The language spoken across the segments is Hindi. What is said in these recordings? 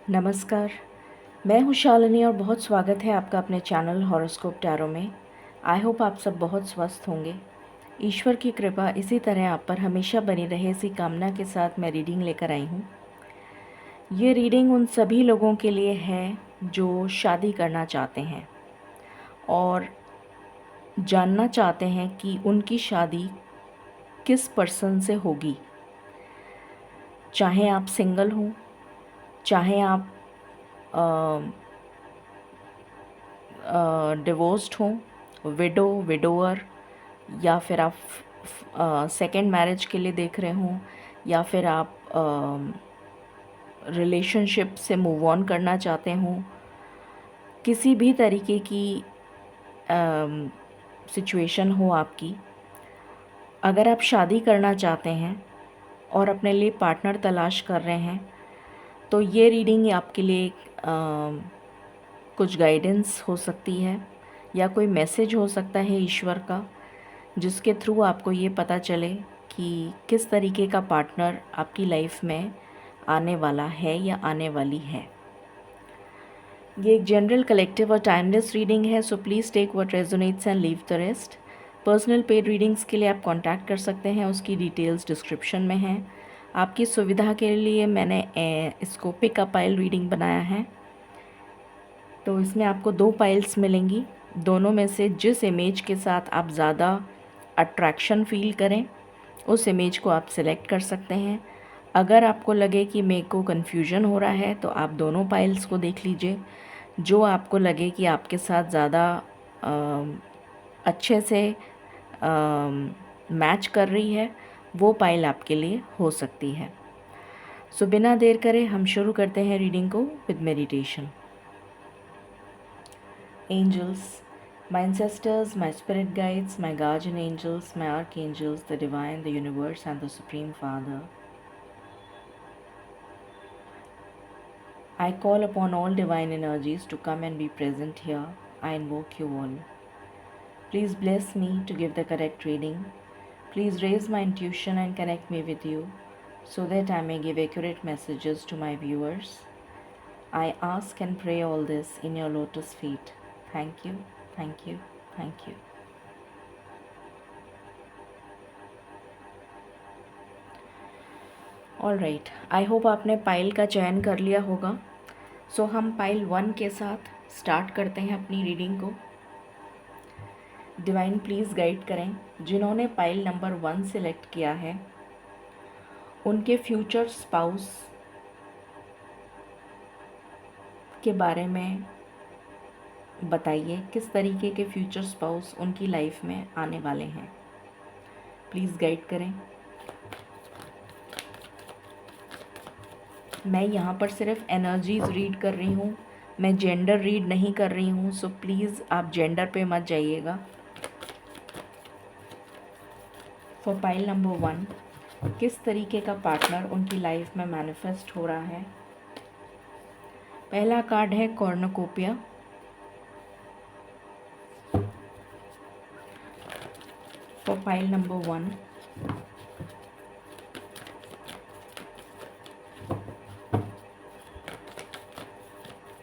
नमस्कार, मैं हूँ शालिनी और बहुत स्वागत है आपका अपने चैनल हॉरोस्कोप टैरो में। आई होप आप सब बहुत स्वस्थ होंगे। ईश्वर की कृपा इसी तरह आप पर हमेशा बनी रहे, इसी कामना के साथ मैं रीडिंग लेकर आई हूँ। ये रीडिंग उन सभी लोगों के लिए है जो शादी करना चाहते हैं और जानना चाहते हैं कि उनकी शादी किस पर्सन से होगी। चाहे आप सिंगल हों, चाहे आप डिवोर्स्ड हों, विडो विडोअर, या फिर आप सेकेंड मैरिज के लिए देख रहे हों, या फिर आप रिलेशनशिप से मूव ऑन करना चाहते हों, किसी भी तरीके की सिचुएशन हो आपकी, अगर आप शादी करना चाहते हैं और अपने लिए पार्टनर तलाश कर रहे हैं, तो ये रीडिंग आपके लिए कुछ गाइडेंस हो सकती है या कोई मैसेज हो सकता है ईश्वर का, जिसके थ्रू आपको ये पता चले कि किस तरीके का पार्टनर आपकी लाइफ में आने वाला है या आने वाली है। ये एक जनरल, कलेक्टिव और टाइमलेस रीडिंग है, so please take what resonates and leave the rest. Personal paid readings के लिए आप कांटेक्ट कर सकते हैं, उसकी डिटेल्स डिस्क्रिप्शन में हैं। आपकी सुविधा के लिए मैंने इसको पिक अ पाइल रीडिंग बनाया है। तो इसमें आपको 2 पाइल्स मिलेंगी। दोनों में से जिस इमेज के साथ आप ज़्यादा अट्रैक्शन फील करें, उस इमेज को आप सिलेक्ट कर सकते हैं। अगर आपको लगे कि मेरे को कन्फ्यूजन हो रहा है, तो आप दोनों पाइल्स को देख लीजिए। जो आपको लगे कि आपके साथ ज़्यादा अच्छे से मैच कर रही है, वो पाइल आपके लिए हो सकती है। सो बिना देर करे हम शुरू करते हैं रीडिंग को with meditation. Angels, my ancestors, my spirit guides, my guardian angels, my archangels, the divine, the universe, and the Supreme Father, I call upon all divine energies to come and be present here. I invoke you all. Please bless me to give the correct reading. Please raise my intuition and connect me with you so that I may give accurate messages to my viewers. I ask and pray all this in your lotus feet. Thank you, thank you, thank you. All right, I hope आपने पाइल का चयन कर लिया होगा। सो हम पाइल 1 के साथ स्टार्ट करते हैं अपनी रीडिंग को। डिवाइन प्लीज़ गाइड करें। जिन्होंने पाइल नंबर 1 सिलेक्ट किया है, उनके फ्यूचर स्पाउस के बारे में बताइए, किस तरीके के फ्यूचर स्पाउस उनकी लाइफ में आने वाले हैं। प्लीज़ गाइड करें। मैं यहाँ पर सिर्फ एनर्जीज रीड कर रही हूँ, मैं जेंडर रीड नहीं कर रही हूँ, सो प्लीज़ आप जेंडर पे मत जाइएगा। फॉर पाइल नंबर 1, किस तरीके का पार्टनर उनकी लाइफ में मैनिफेस्ट हो रहा है। पहला कार्ड है कॉर्नोकोपिया। फॉर पाइल नंबर 1,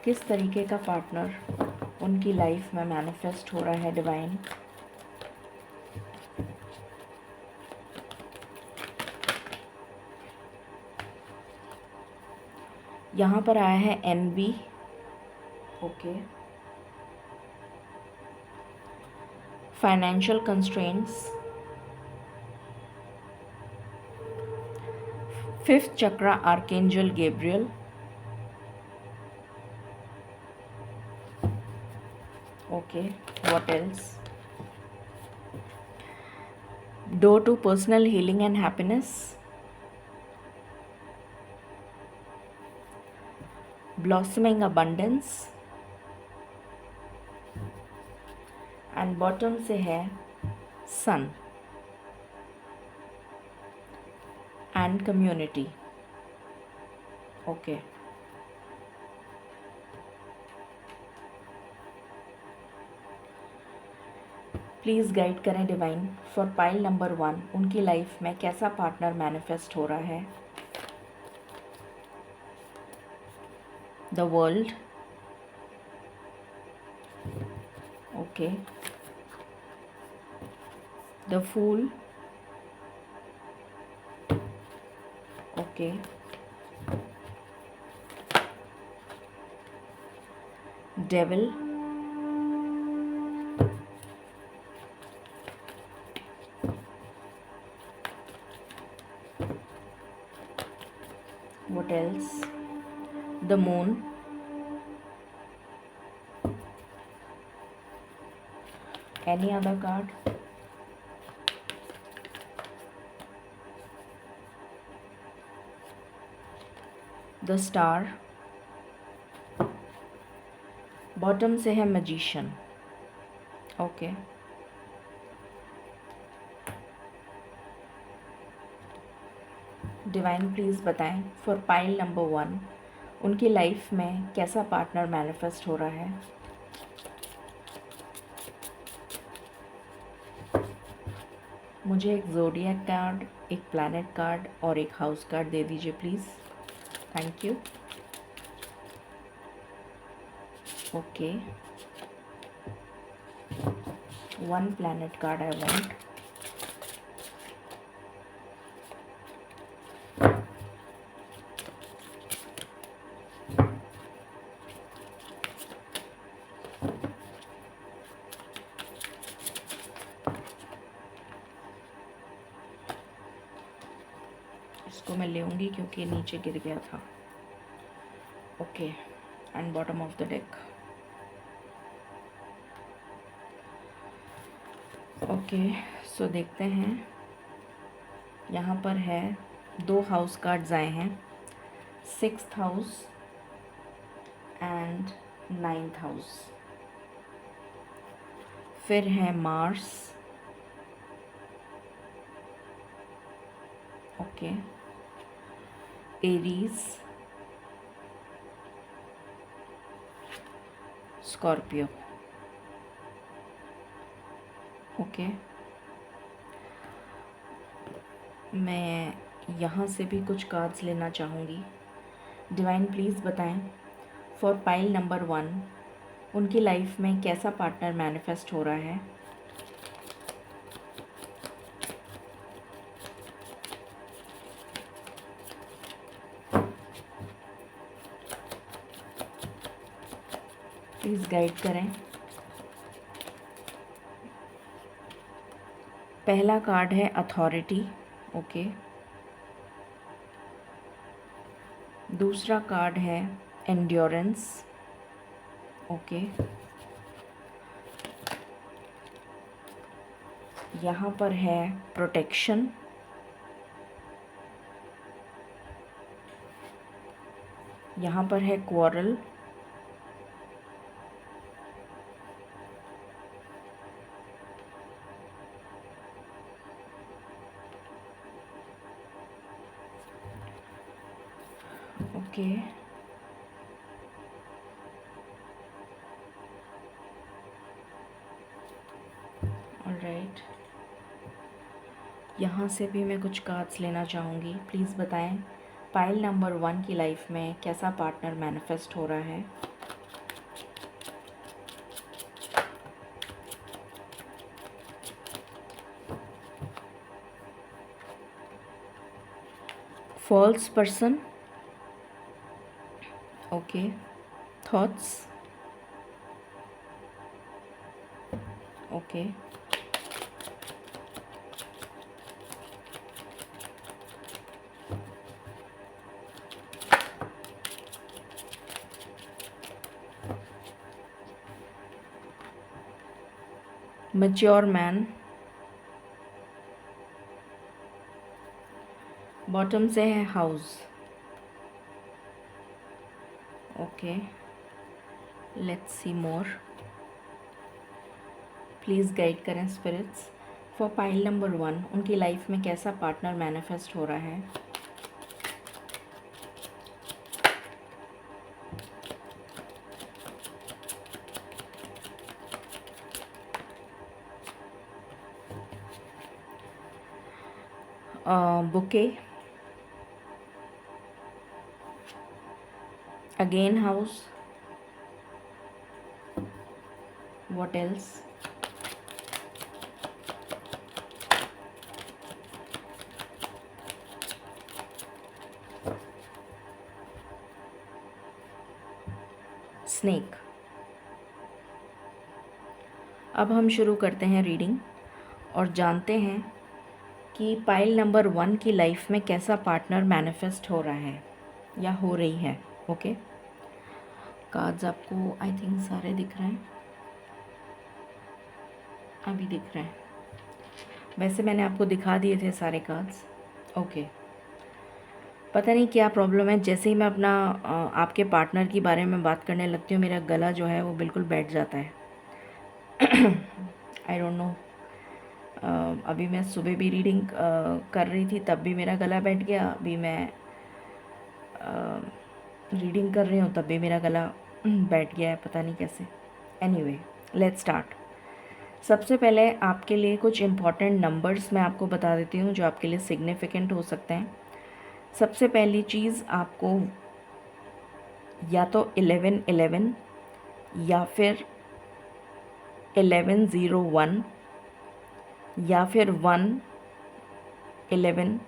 किस तरीके का पार्टनर उनकी लाइफ में मैनिफेस्ट हो रहा है डिवाइन। यहाँ पर आया है envy. Okay, financial constraints, 5th chakra archangel Gabriel, okay, what else, door to personal healing and happiness, blossoming abundance, and bottom से है sun and community. Okay, please guide करें डिवाइन फॉर पाइल नंबर 1, उनकी लाइफ में कैसा पार्टनर मैनिफेस्ट हो रहा है। the world, okay, the fool, okay, devil, what else, the moon, any other card, the star, bottom से है मैजिशियन, ओके, डिवाइन प्लीज़ बताएं फॉर पाइल नंबर 1 उनकी लाइफ में कैसा पार्टनर मैनिफेस्ट हो रहा है। मुझे एक ज़ोडिएक कार्ड, एक प्लैनेट कार्ड और एक हाउस कार्ड दे दीजिए please, thank you. Okay, 1 planet card I want, इसको मैं लेऊंगी क्योंकि नीचे गिर गया था। Okay, and bottom of the deck, okay, so देखते हैं। यहाँ पर है 2 हाउस कार्ड्स आए हैं, 6th house and 9th house, फिर है Mars, okay, Aries, Scorpio, okay. मैं यहाँ से भी कुछ कार्ड्स लेना चाहूँगी। डिवाइन प्लीज़ बताएं फॉर पाइल नंबर 1 उनकी लाइफ में कैसा पार्टनर मैनिफेस्ट हो रहा है। प्लीज़ गाइड करें। पहला कार्ड है अथॉरिटी, ओके, दूसरा कार्ड है एंड्योरेंस, ओके, यहाँ पर है प्रोटेक्शन, यहाँ पर है क्वारल, ओके, ऑलराइट। यहाँ से भी मैं कुछ कार्ड्स लेना चाहूँगी। प्लीज़ बताएं पाइल नंबर 1 की लाइफ में कैसा पार्टनर मैनिफेस्ट हो रहा है। False person, okay, thoughts, okay, mature man, bottom से है house, okay, let's see more, please guide करें स्पिरिट्स फॉर पाइल नंबर 1 उनकी लाइफ में कैसा पार्टनर मैनिफेस्ट हो रहा है। Bouquet, again house, what else, snake. अब हम शुरू करते हैं रीडिंग और जानते हैं कि पाइल नंबर 1 की लाइफ में कैसा पार्टनर मैनिफेस्ट हो रहा है या हो रही है। ओके, कार्ड्स आपको आई थिंक सारे दिख रहे हैं, अभी दिख रहे हैं। वैसे मैंने आपको दिखा दिए थे सारे कार्ड्स। ओके, पता नहीं क्या प्रॉब्लम है, जैसे ही मैं अपना आपके पार्टनर के बारे में बात करने लगती हूँ मेरा गला जो है वो बिल्कुल बैठ जाता है। आई डोंट नो, अभी मैं सुबह भी रीडिंग कर रही थी तब भी मेरा गला बैठ गया, अभी मैं रीडिंग कर रही हूँ तब भी मेरा गला बैठ गया है, पता नहीं कैसे। Anyway, let's start. सबसे पहले आपके लिए कुछ इम्पॉर्टेंट नंबर्स मैं आपको बता देती हूँ जो आपके लिए सिग्निफिकेंट हो सकते हैं। सबसे पहली चीज़, आपको या तो 1111 या फिर 1101 या फिर 111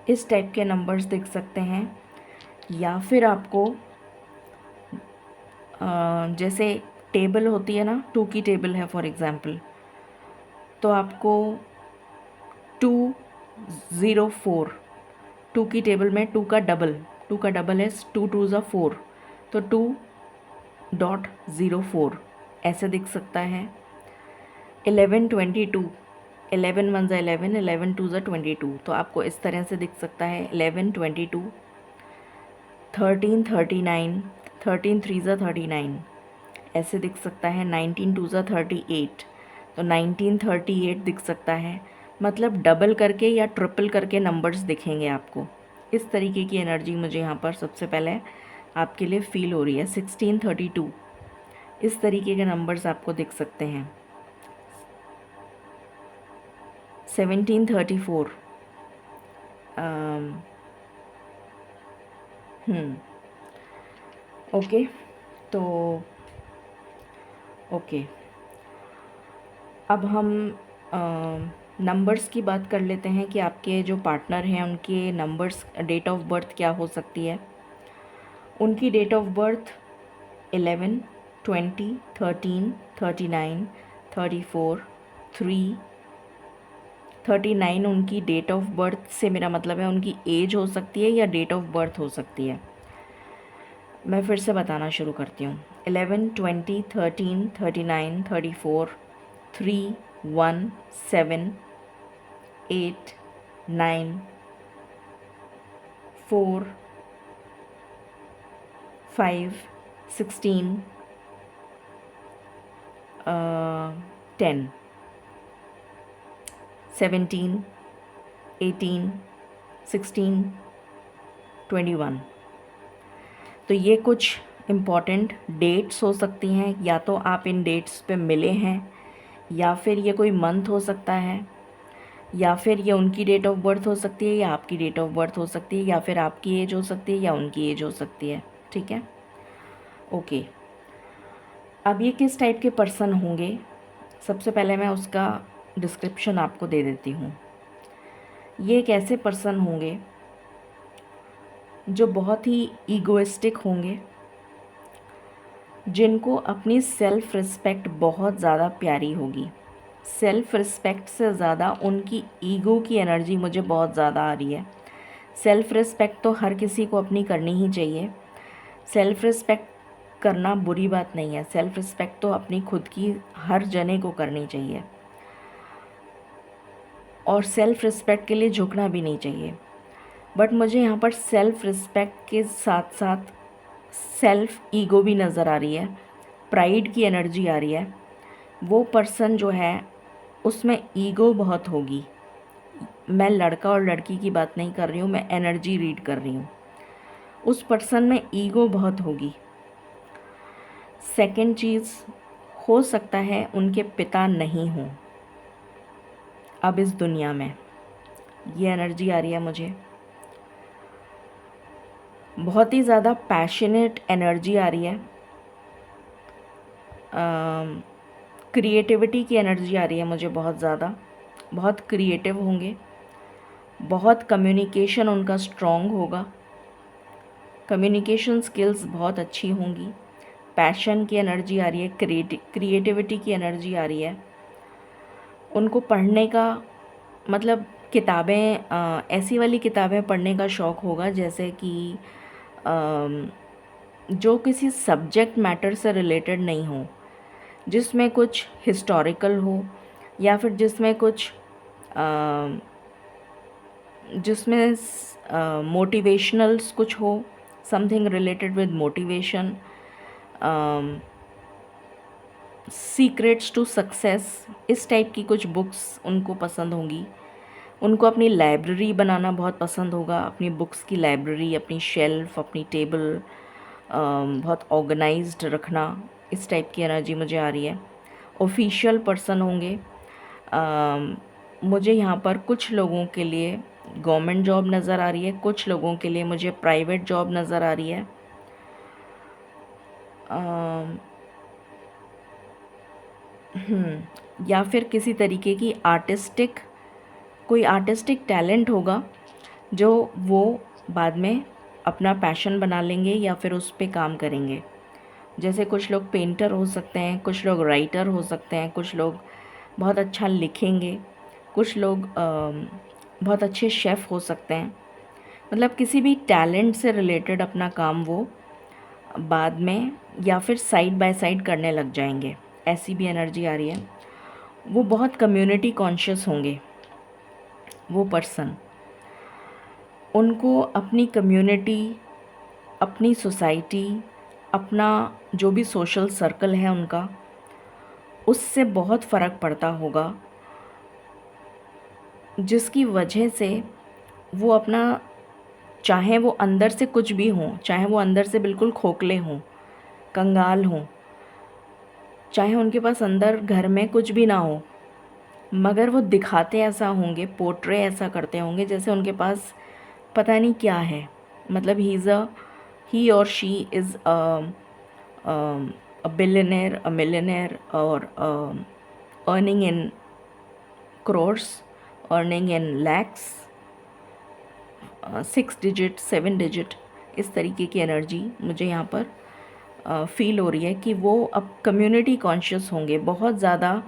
इस टाइप के नंबर्स दिख सकते हैं। या फिर आपको जैसे टेबल होती है ना, 2 की टेबल है फॉर एग्ज़ाम्पल, तो आपको 204, 2 की टेबल में 2 का डबल, 2 का डबल है 2 2 ज़ा 4, तो 2.04 ऐसे दिख सकता है। 1122, 11 1 ज़ा 11, 11 2 ज़ा 22, तो आपको इस तरह से दिख सकता है 1122। 1339, 13 3 ज़ा 39 ऐसे दिख सकता है। 19 2 ज़ा 38, तो 1938 दिख सकता है। मतलब डबल करके या ट्रिपल करके नंबर्स दिखेंगे आपको। इस तरीके की एनर्जी मुझे यहाँ पर सबसे पहले आपके लिए फील हो रही है। 1632 इस तरीके के नंबर्स आपको दिख सकते हैं। 1734 ओके, तो ओके, अब हम नंबर्स की बात कर लेते हैं कि आपके जो पार्टनर हैं उनके नंबर्स, डेट ऑफ बर्थ क्या हो सकती है। उनकी डेट ऑफ बर्थ 11, 20, 13, 39, 34, 3, 39 उनकी डेट ऑफ बर्थ से मेरा मतलब है उनकी एज हो सकती है या डेट ऑफ बर्थ हो सकती है। मैं फिर से बताना शुरू करती हूँ। 11, 20, 13, 39, 34, 3, 1, 7, 8, 9, 4, 5, 16, 10, 17, 18, 16, 21। तो ये कुछ इम्पॉर्टेंट डेट्स हो सकती हैं। या तो आप इन डेट्स पे मिले हैं, या फिर ये कोई मंथ हो सकता है, या फिर ये उनकी डेट ऑफ बर्थ हो सकती है या आपकी डेट ऑफ बर्थ हो सकती है, या फिर आपकी एज हो सकती है या उनकी एज हो सकती है। ठीक है, ओके। अब ये किस टाइप के पर्सन होंगे, सबसे पहले मैं उसका डिस्क्रिप्शन आपको दे देती हूँ। ये एक ऐसे पर्सन होंगे जो बहुत ही ईगोइस्टिक होंगे, जिनको अपनी सेल्फ़ रिस्पेक्ट बहुत ज़्यादा प्यारी होगी। सेल्फ़ रिस्पेक्ट से ज़्यादा उनकी ईगो की एनर्जी मुझे बहुत ज़्यादा आ रही है। सेल्फ़ रिस्पेक्ट तो हर किसी को अपनी करनी ही चाहिए। सेल्फ़ रिस्पेक्ट करना बुरी बात नहीं है। सेल्फ़ रिस्पेक्ट तो अपनी खुद की हर जने को करनी चाहिए, और सेल्फ़ रिस्पेक्ट के लिए झुकना भी नहीं चाहिए। बट मुझे यहाँ पर सेल्फ़ रिस्पेक्ट के साथ साथ सेल्फ़ ईगो भी नज़र आ रही है, प्राइड की एनर्जी आ रही है। वो पर्सन जो है उसमें ईगो बहुत होगी। मैं लड़का और लड़की की बात नहीं कर रही हूँ, मैं एनर्जी रीड कर रही हूँ। उस पर्सन में ईगो बहुत होगी। सेकंड चीज़, हो सकता है उनके पिता नहीं हों अब इस दुनिया में, ये एनर्जी आ रही है मुझे। बहुत ही ज़्यादा पैशनेट एनर्जी आ रही है, क्रिएटिविटी की एनर्जी आ रही है मुझे बहुत ज़्यादा, बहुत क्रिएटिव होंगे, बहुत कम्युनिकेशन उनका स्ट्रॉन्ग होगा, कम्युनिकेशन स्किल्स बहुत अच्छी होंगी, पैशन की एनर्जी आ रही है, क्रिएटिविटी की एनर्जी आ रही है। उनको पढ़ने का मतलब किताबें, ऐसी वाली किताबें पढ़ने का शौक़ होगा जैसे कि जो किसी सब्जेक्ट मैटर से रिलेटेड नहीं हो, जिसमें कुछ हिस्टोरिकल हो या फिर जिसमें मोटिवेशनल्स कुछ हो, something related with motivation, secrets to success, इस टाइप की कुछ बुक्स उनको पसंद होंगी। उनको अपनी लाइब्रेरी बनाना बहुत पसंद होगा, अपनी बुक्स की लाइब्रेरी, अपनी शेल्फ, अपनी टेबल बहुत ऑर्गेनाइज्ड रखना, इस टाइप की एनर्जी मुझे आ रही है। ऑफिशियल पर्सन होंगे। मुझे यहाँ पर कुछ लोगों के लिए गवर्नमेंट जॉब नज़र आ रही है, कुछ लोगों के लिए मुझे प्राइवेट जॉब नज़र आ रही है। या फिर किसी तरीके की कोई आर्टिस्टिक टैलेंट होगा जो वो बाद में अपना पैशन बना लेंगे या फिर उस पे काम करेंगे। जैसे कुछ लोग पेंटर हो सकते हैं, कुछ लोग राइटर हो सकते हैं, कुछ लोग बहुत अच्छा लिखेंगे, कुछ लोग बहुत अच्छे शेफ़ हो सकते हैं। मतलब किसी भी टैलेंट से रिलेटेड अपना काम वो बाद में या फिर साइड बाय साइड करने लग जाएंगे, ऐसी भी एनर्जी आ रही है। वो बहुत कम्युनिटी कॉन्शियस होंगे वो पर्सन। उनको अपनी कम्युनिटी, अपनी सोसाइटी, अपना जो भी सोशल सर्कल है उनका, उससे बहुत फ़र्क पड़ता होगा, जिसकी वजह से वो अपना, चाहे वो अंदर से कुछ भी हों, चाहे वो अंदर से बिल्कुल खोखले हों, कंगाल हों, चाहे उनके पास अंदर घर में कुछ भी ना हो, मगर वो दिखाते ऐसा होंगे, पोर्ट्रे ऐसा करते होंगे जैसे उनके पास पता नहीं क्या है। मतलब ही और she is a billionaire, a millionaire, और earning in crores, earning in lakhs, 6 digit, 7 digit, इस तरीके की एनर्जी मुझे यहाँ पर फील हो रही है कि वो अब कम्युनिटी कॉन्शियस होंगे, बहुत ज़्यादा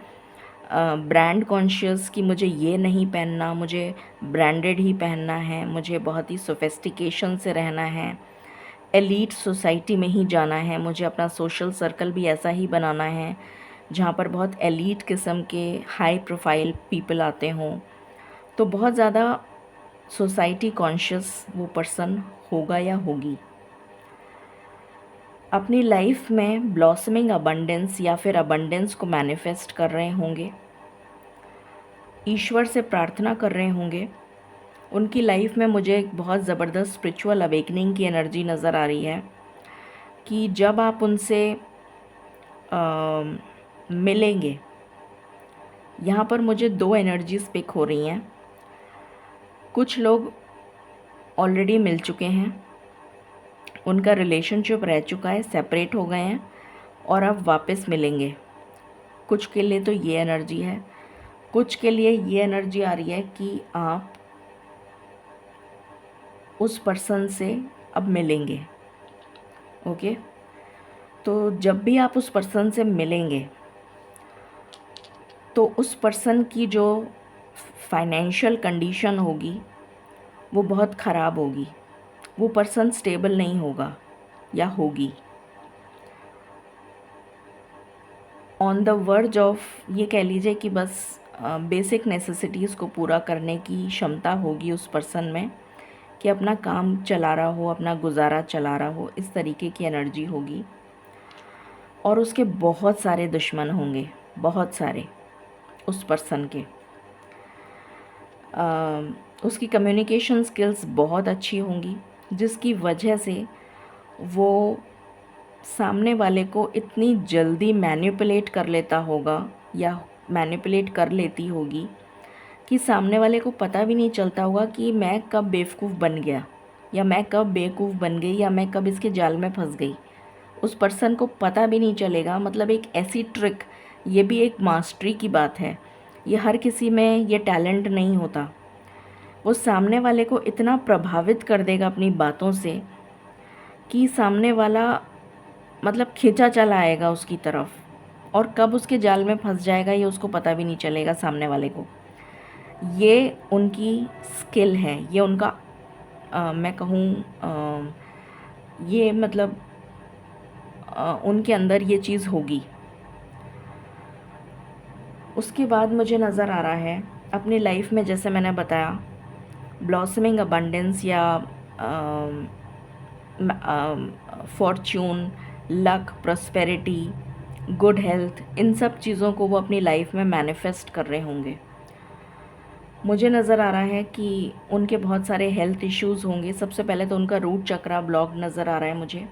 ब्रांड कॉन्शियस कि मुझे ये नहीं पहनना, मुझे ब्रांडेड ही पहनना है, मुझे बहुत ही सोफिस्टिकेशन से रहना है, एलीट सोसाइटी में ही जाना है, मुझे अपना सोशल सर्कल भी ऐसा ही बनाना है जहाँ पर बहुत एलीट किस्म के हाई प्रोफाइल पीपल आते हों। तो बहुत ज़्यादा सोसाइटी कॉन्शियस वो पर्सन होगा या होगी। अपनी लाइफ में ब्लॉसमिंग अबंडेंस या फिर अबंडेंस को मैनिफेस्ट कर रहे होंगे, ईश्वर से प्रार्थना कर रहे होंगे। उनकी लाइफ में मुझे एक बहुत ज़बरदस्त स्पिरिचुअल अवेकनिंग की एनर्जी नज़र आ रही है कि जब आप उनसे मिलेंगे, यहाँ पर मुझे 2 एनर्जीज़ पिक हो रही हैं। कुछ लोग ऑलरेडी मिल चुके हैं, उनका रिलेशनशिप रह चुका है, सेपरेट हो गए हैं और अब वापस मिलेंगे। कुछ के लिए तो ये एनर्जी है, कुछ के लिए ये एनर्जी आ रही है कि आप उस पर्सन से अब मिलेंगे। ओके, तो जब भी आप उस पर्सन से मिलेंगे तो उस पर्सन की जो फाइनेंशियल कंडीशन होगी वो बहुत ख़राब होगी, वो पर्सन स्टेबल नहीं होगा या होगी, ऑन द वर्ज ऑफ, ये कह लीजिए कि बस बेसिक नेसेसिटीज़ को पूरा करने की क्षमता होगी उस पर्सन में कि अपना काम चला रहा हो, अपना गुजारा चला रहा हो, इस तरीके की एनर्जी होगी। और उसके बहुत सारे दुश्मन होंगे, बहुत सारे उस पर्सन के। उसकी कम्युनिकेशन स्किल्स बहुत अच्छी होंगी, जिसकी वजह से वो सामने वाले को इतनी जल्दी मैनिपुलेट कर लेता होगा या मैनिपुलेट कर लेती होगी कि सामने वाले को पता भी नहीं चलता होगा कि मैं कब बेवकूफ़ बन गया। या मैं कब बेवकूफ़ बन गई, या मैं कब इसके जाल में फंस गई, उस पर्सन को पता भी नहीं चलेगा। मतलब एक ऐसी ट्रिक, ये भी एक मास्टरी की बात है, ये हर किसी में ये टैलेंट नहीं होता। वो सामने वाले को इतना प्रभावित कर देगा अपनी बातों से कि सामने वाला मतलब खींचा चला आएगा उसकी तरफ, और कब उसके जाल में फंस जाएगा ये उसको पता भी नहीं चलेगा सामने वाले को। ये उनकी स्किल है, ये उनका मैं कहूँ ये मतलब उनके अंदर ये चीज़ होगी। उसके बाद मुझे नज़र आ रहा है अपनी लाइफ में, जैसे मैंने बताया, ब्लॉसमिंग अबंडेंस या fortune, luck, prosperity, good health, इन सब चीज़ों को वो अपनी लाइफ में मैनिफेस्ट कर रहे होंगे। मुझे नज़र आ रहा है कि उनके बहुत सारे हेल्थ इश्यूज़ होंगे। सबसे पहले तो उनका रूट चक्रा ब्लॉक नज़र आ रहा है मुझे,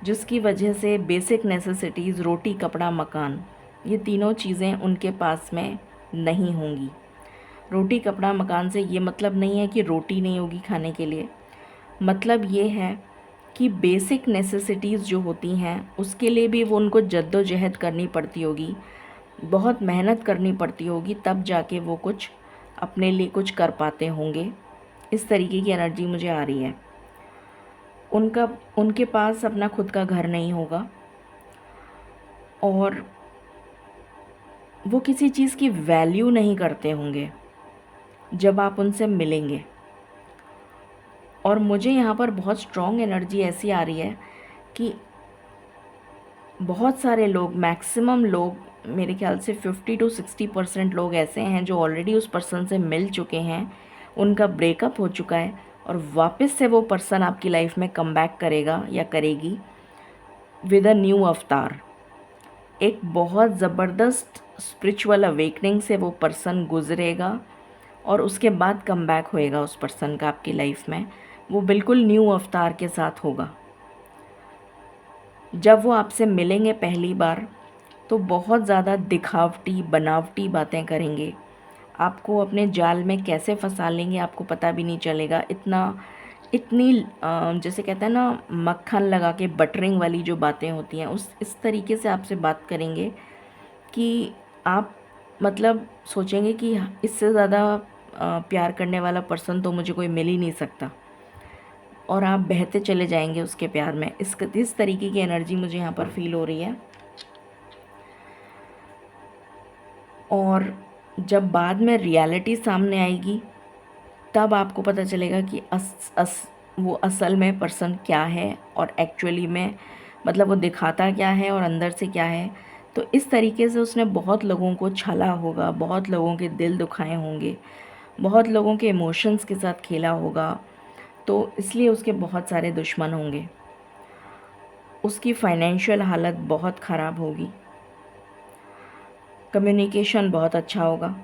जिसकी वजह से बेसिक नेसेसिटीज़, रोटी, कपड़ा, मकान, ये तीनों चीज़ें उनके पास में नहीं होंगी। रोटी, कपड़ा, मकान से ये मतलब नहीं है कि रोटी नहीं होगी खाने के लिए, मतलब ये है कि बेसिक नेसेसिटीज़ जो होती हैं उसके लिए भी वो उनको जद्दोजहद करनी पड़ती होगी, बहुत मेहनत करनी पड़ती होगी, तब जाके वो कुछ अपने लिए कुछ कर पाते होंगे। इस तरीके की एनर्जी मुझे आ रही है। उनके पास अपना खुद का घर नहीं होगा, और वो किसी चीज़ की वैल्यू नहीं करते होंगे जब आप उनसे मिलेंगे। और मुझे यहाँ पर बहुत स्ट्रॉन्ग एनर्जी ऐसी आ रही है कि बहुत सारे लोग, मैक्सिमम लोग, मेरे ख्याल से 50 to 60% लोग ऐसे हैं जो ऑलरेडी उस पर्सन से मिल चुके हैं, उनका ब्रेकअप हो चुका है, और वापस से वो पर्सन आपकी लाइफ में कम बैक करेगा या करेगी विद अ न्यू अवतार। एक बहुत ज़बरदस्त स्पिरिचुअल अवेकनिंग से वो पर्सन गुजरेगा, और उसके बाद कम बैक होएगा उस पर्सन का आपकी लाइफ में। वो बिल्कुल न्यू अवतार के साथ होगा। जब वो आपसे मिलेंगे पहली बार तो बहुत ज़्यादा दिखावटी, बनावटी बातें करेंगे, आपको अपने जाल में कैसे फंसा लेंगे आपको पता भी नहीं चलेगा। इतनी जैसे कहते हैं ना, मक्खन लगा के बटरिंग वाली जो बातें होती हैं, उस इस तरीके से आपसे बात करेंगे कि आप मतलब सोचेंगे कि इससे ज़्यादा प्यार करने वाला पर्सन तो मुझे कोई मिल ही नहीं सकता, और आप बहते चले जाएंगे उसके प्यार में। इस तरीके की एनर्जी मुझे यहाँ पर फील हो रही है। और जब बाद में रियलिटी सामने आएगी तब आपको पता चलेगा कि वो असल में पर्सन क्या है, और एक्चुअली में मतलब वो दिखाता क्या है और अंदर से क्या है। तो इस तरीके से उसने बहुत लोगों को छला होगा, बहुत लोगों के दिल दुखाए होंगे, बहुत लोगों के इमोशंस के साथ खेला होगा, तो इसलिए उसके बहुत सारे दुश्मन होंगे। उसकी फाइनेंशियल हालत बहुत ख़राब होगी, कम्युनिकेशन बहुत अच्छा होगा,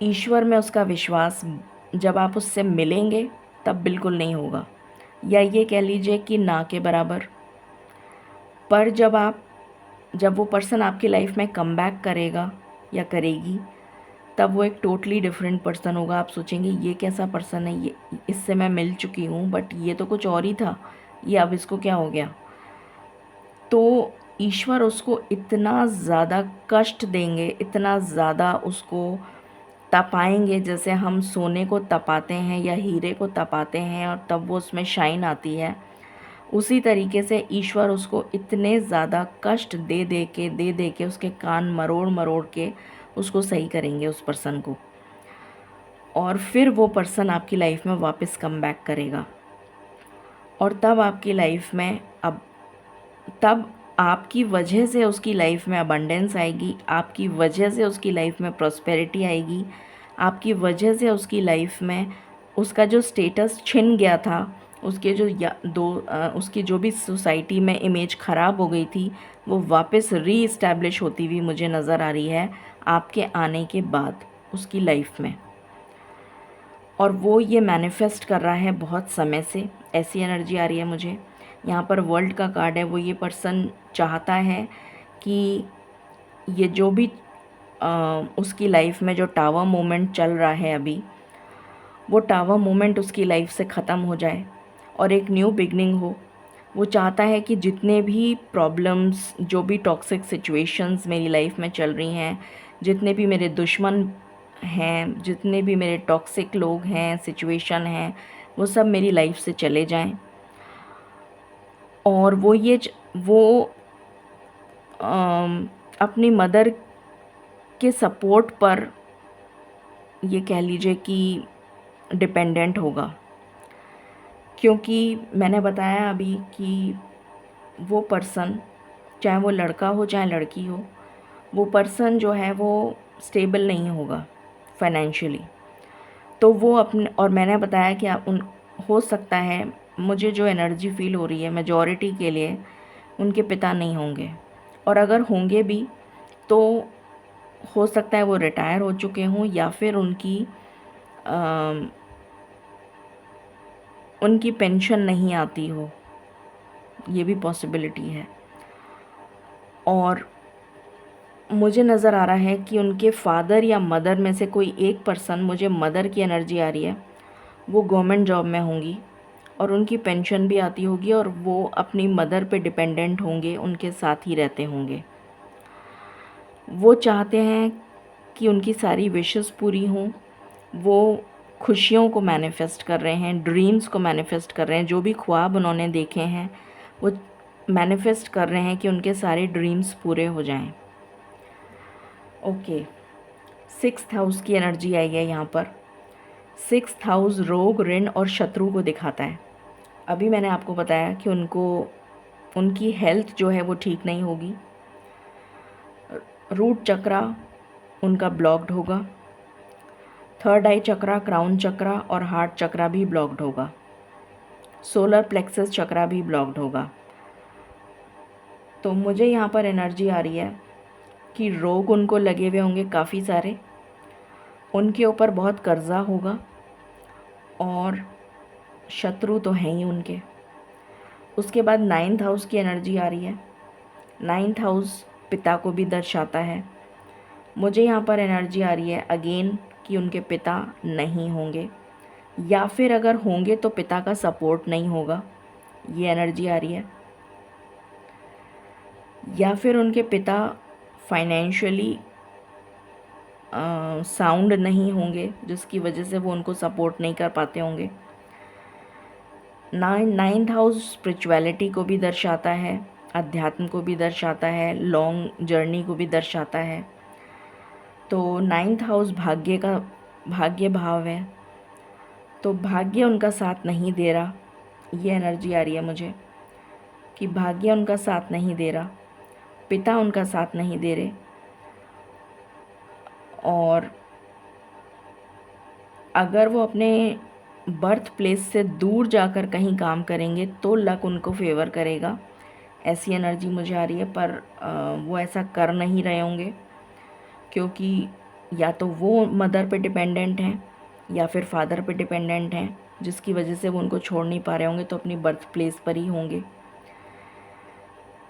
ईश्वर में उसका विश्वास जब आप उससे मिलेंगे तब बिल्कुल नहीं होगा, या ये कह लीजिए कि ना के बराबर। पर जब वो पर्सन आपकी लाइफ में कम बैक करेगा या करेगी, तब वो एक टोटली डिफरेंट पर्सन होगा। आप सोचेंगे ये कैसा पर्सन है, ये इससे मैं मिल चुकी हूँ बट ये तो कुछ और ही था, ये अब इसको क्या हो गया। तो ईश्वर उसको इतना ज़्यादा कष्ट देंगे, इतना ज़्यादा उसको तपाएंगे, जैसे हम सोने को तपाते हैं या हीरे को तपाते हैं और तब वो उसमें शाइन आती है, उसी तरीके से ईश्वर उसको इतने ज़्यादा कष्ट दे दे के उसके कान मरोड़ मरोड़ के उसको सही करेंगे उस पर्सन को, और फिर वो पर्सन आपकी लाइफ में वापस कम बैक करेगा। और तब आपकी लाइफ में तब आपकी वजह से उसकी लाइफ में अबंडेंस आएगी, आपकी वजह से उसकी लाइफ में प्रॉस्पेरिटी आएगी, आपकी वजह से उसकी लाइफ में उसका जो स्टेटस छिन गया था, उसके उसकी जो भी सोसाइटी में इमेज ख़राब हो गई थी, वो वापस रीइस्टेब्लिश होती हुई मुझे नज़र आ रही है आपके आने के बाद उसकी लाइफ में। और वो ये मैनिफेस्ट कर रहा है बहुत समय से, ऐसी एनर्जी आ रही है मुझे। यहाँ पर वर्ल्ड का कार्ड है, वो ये पर्सन चाहता है कि ये जो भी उसकी लाइफ में जो टावर मोमेंट चल रहा है अभी, वो टावर मोमेंट उसकी लाइफ से ख़त्म हो जाए और एक न्यू बिगनिंग हो। वो चाहता है कि जितने भी प्रॉब्लम्स, जो भी टॉक्सिक सिचुएशंस मेरी लाइफ में चल रही हैं, जितने भी मेरे दुश्मन हैं, जितने भी मेरे टॉक्सिक लोग हैं, सिचुएशन हैं, वो सब मेरी लाइफ से चले जाएं। और वो अपनी मदर के सपोर्ट पर, ये कह लीजिए कि, डिपेंडेंट होगा। क्योंकि मैंने बताया अभी कि वो पर्सन, चाहे वो लड़का हो चाहे लड़की हो, वो पर्सन जो है वो स्टेबल नहीं होगा फाइनेंशियली। तो वो अपने, और मैंने बताया कि हो सकता है, मुझे जो एनर्जी फील हो रही है मेजॉरिटी के लिए, उनके पिता नहीं होंगे, और अगर होंगे भी तो हो सकता है वो रिटायर हो चुके हों, या फिर उनकी पेंशन नहीं आती हो, ये भी पॉसिबिलिटी है। और मुझे नज़र आ रहा है कि उनके फादर या मदर में से कोई एक पर्सन, मुझे मदर की एनर्जी आ रही है, वो गवर्नमेंट जॉब में होंगी और उनकी पेंशन भी आती होगी, और वो अपनी मदर पे डिपेंडेंट होंगे, उनके साथ ही रहते होंगे। वो चाहते हैं कि उनकी सारी विशेस पूरी हों। वो खुशियों को मैनिफेस्ट कर रहे हैं, ड्रीम्स को मैनिफेस्ट कर रहे हैं, जो भी ख्वाब उन्होंने देखे हैं वो मैनिफेस्ट कर रहे हैं कि उनके सारे ड्रीम्स पूरे हो जाएं। ओके, 6th हाउस की एनर्जी आई है यहाँ पर। 6th हाउस रोग, ऋण और शत्रु को दिखाता है। अभी मैंने आपको बताया कि उनकी हेल्थ जो है वो ठीक नहीं होगी। रूट चक्रा उनका ब्लॉक्ड होगा। 3rd आई चक्रा, क्राउन चक्रा और हार्ट चक्रा भी ब्लॉक्ड होगा। सोलर प्लेक्सस चक्रा भी ब्लॉक्ड होगा। तो मुझे यहाँ पर एनर्जी आ रही है कि रोग उनको लगे हुए होंगे काफ़ी सारे, उनके ऊपर बहुत कर्जा होगा, और शत्रु तो हैं ही उनके। उसके बाद 9th हाउस की एनर्जी आ रही है। 9th हाउस पिता को भी दर्शाता है। मुझे यहाँ पर एनर्जी आ रही है अगेन कि उनके पिता नहीं होंगे, या फिर अगर होंगे तो पिता का सपोर्ट नहीं होगा, ये एनर्जी आ रही है। या फिर उनके पिता फाइनेंशियली साउंड नहीं होंगे, जिसकी वजह से वो उनको सपोर्ट नहीं कर पाते होंगे। 9th हाउस स्पिरिचुअलिटी को भी दर्शाता है, अध्यात्म को भी दर्शाता है, लॉन्ग जर्नी को भी दर्शाता है। तो 9th हाउस भाग्य भाव है, तो भाग्य उनका साथ नहीं दे रहा, ये एनर्जी आ रही है मुझे कि भाग्य उनका साथ नहीं दे रहा, पिता उनका साथ नहीं दे रहे। और अगर वो अपने बर्थ प्लेस से दूर जाकर कहीं काम करेंगे तो लक उनको फेवर करेगा, ऐसी एनर्जी मुझे आ रही है। पर वो ऐसा कर नहीं रहे होंगे, क्योंकि या तो वो मदर पे डिपेंडेंट हैं या फिर फादर पे डिपेंडेंट हैं, जिसकी वजह से वो उनको छोड़ नहीं पा रहे होंगे, तो अपनी बर्थ प्लेस पर ही होंगे।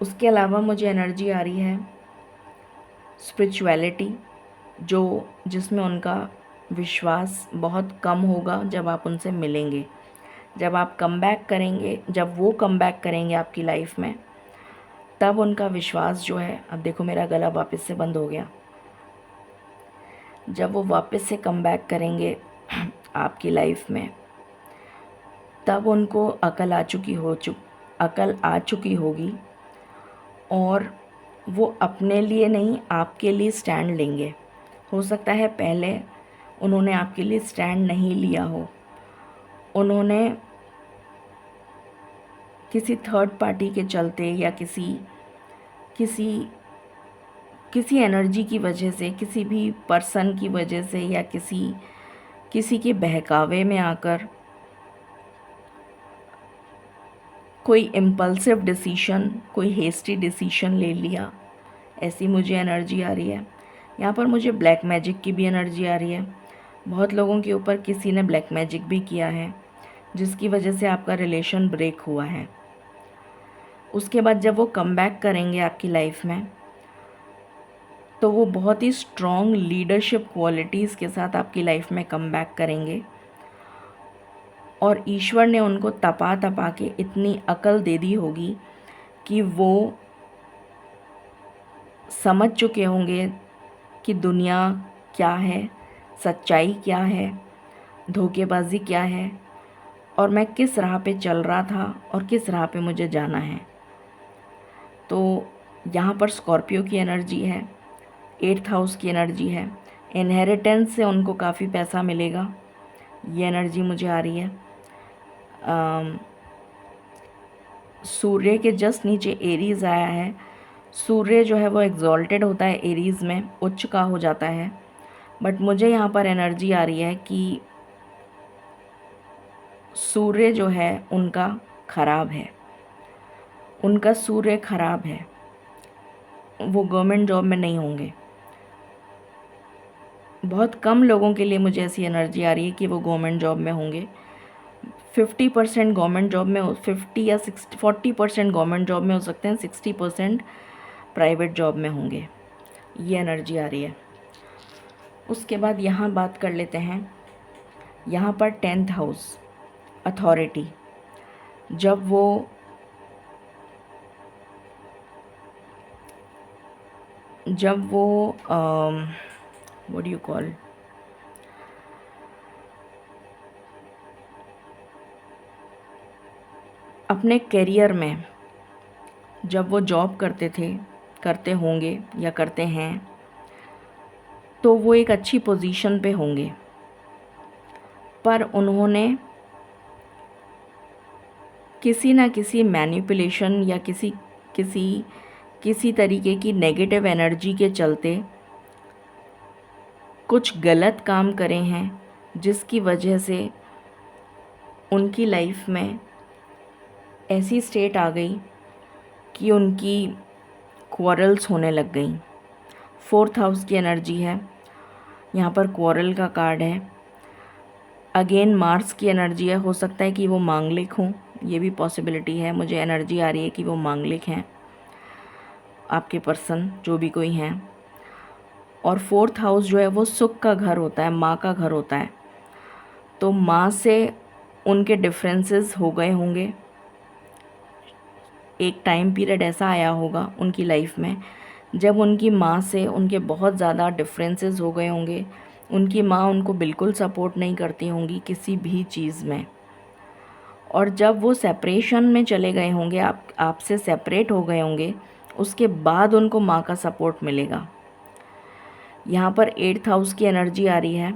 उसके अलावा मुझे एनर्जी आ रही है स्पिरिचुअलिटी, जिसमें उनका विश्वास बहुत कम होगा जब आप उनसे मिलेंगे। जब आप कम बैक करेंगे, जब वो कम बैक करेंगे आपकी लाइफ में, तब उनका विश्वास जो है, अब देखो मेरा गला वापस से बंद हो गया, जब वो वापस से कम बैक करेंगे आपकी लाइफ में, तब उनको अकल आ चुकी होगी, और वो अपने लिए नहीं आपके लिए स्टैंड लेंगे। हो सकता है पहले उन्होंने आपके लिए स्टैंड नहीं लिया हो, उन्होंने किसी थर्ड पार्टी के चलते या किसी एनर्जी की वजह से, किसी भी पर्सन की वजह से, या किसी के बहकावे में आकर कोई इम्पल्सिव डिसीशन, कोई हेस्टी डिसीशन ले लिया, ऐसी मुझे एनर्जी आ रही है। यहाँ पर मुझे ब्लैक मैजिक की भी एनर्जी आ रही है। बहुत लोगों के ऊपर किसी ने ब्लैक मैजिक भी किया है, जिसकी वजह से आपका रिलेशन ब्रेक हुआ है। उसके बाद जब वो कम बैक करेंगे आपकी लाइफ में, तो वो बहुत ही स्ट्रॉन्ग लीडरशिप क्वालिटीज़ के साथ आपकी लाइफ में कम बैक करेंगे, और ईश्वर ने उनको तपा तपा के इतनी अकल दे दी होगी कि वो समझ चुके होंगे कि दुनिया क्या है, सच्चाई क्या है, धोखेबाजी क्या है, और मैं किस राह पे चल रहा था और किस राह पे मुझे जाना है। तो यहाँ पर स्कॉर्पियो की एनर्जी है, 8th हाउस की एनर्जी है। इनहेरिटेंस से उनको काफ़ी पैसा मिलेगा, ये एनर्जी मुझे आ रही है। सूर्य के जस्ट नीचे एरीज़ आया है। सूर्य जो है वो एग्जॉल्टेड होता है एरीज़ में, उच्च का हो जाता है। बट मुझे यहाँ पर एनर्जी आ रही है कि सूर्य जो है उनका ख़राब है, उनका सूर्य ख़राब है, वो गवर्नमेंट जॉब में नहीं होंगे। बहुत कम लोगों के लिए मुझे ऐसी एनर्जी आ रही है कि वो गवर्नमेंट जॉब में होंगे। 50% गवर्नमेंट जॉब में 50 या 40% गवर्नमेंट जॉब में हो सकते हैं, 60% प्राइवेट जॉब में होंगे, ये एनर्जी आ रही है। उसके बाद यहाँ बात कर लेते हैं, यहाँ पर 10th हाउस अथॉरिटी, जब वो व्हाट डू यू कॉल, अपने करियर में जब वो जॉब करते थे, करते होंगे या करते हैं, तो वो एक अच्छी पोजीशन पे होंगे, पर उन्होंने किसी ना किसी मैनिपुलेशन या किसी तरीके की नेगेटिव एनर्जी के चलते कुछ गलत काम करे हैं, जिसकी वजह से उनकी लाइफ में ऐसी स्टेट आ गई कि उनकी क्वारल्स होने लग गई। 4th हाउस की एनर्जी है, यहाँ पर क्वारल का कार्ड है। अगेन मार्स की एनर्जी है, हो सकता है कि वो मांगलिक हों, ये भी पॉसिबिलिटी है। मुझे एनर्जी आ रही है कि वो मांगलिक हैं, आपके पर्सन जो भी कोई हैं। और 4th हाउस जो है वो सुख का घर होता है, माँ का घर होता है। तो माँ से उनके डिफरेंसेस हो गए होंगे, एक टाइम पीरियड ऐसा आया होगा उनकी लाइफ में जब उनकी माँ से उनके बहुत ज़्यादा डिफरेंसेस हो गए होंगे। उनकी माँ उनको बिल्कुल सपोर्ट नहीं करती होंगी किसी भी चीज़ में, और जब वो सेपरेशन में चले गए होंगे, आपसे सेपरेट हो गए होंगे, उसके बाद उनको माँ का सपोर्ट मिलेगा। यहाँ पर 8th हाउस की एनर्जी आ रही है।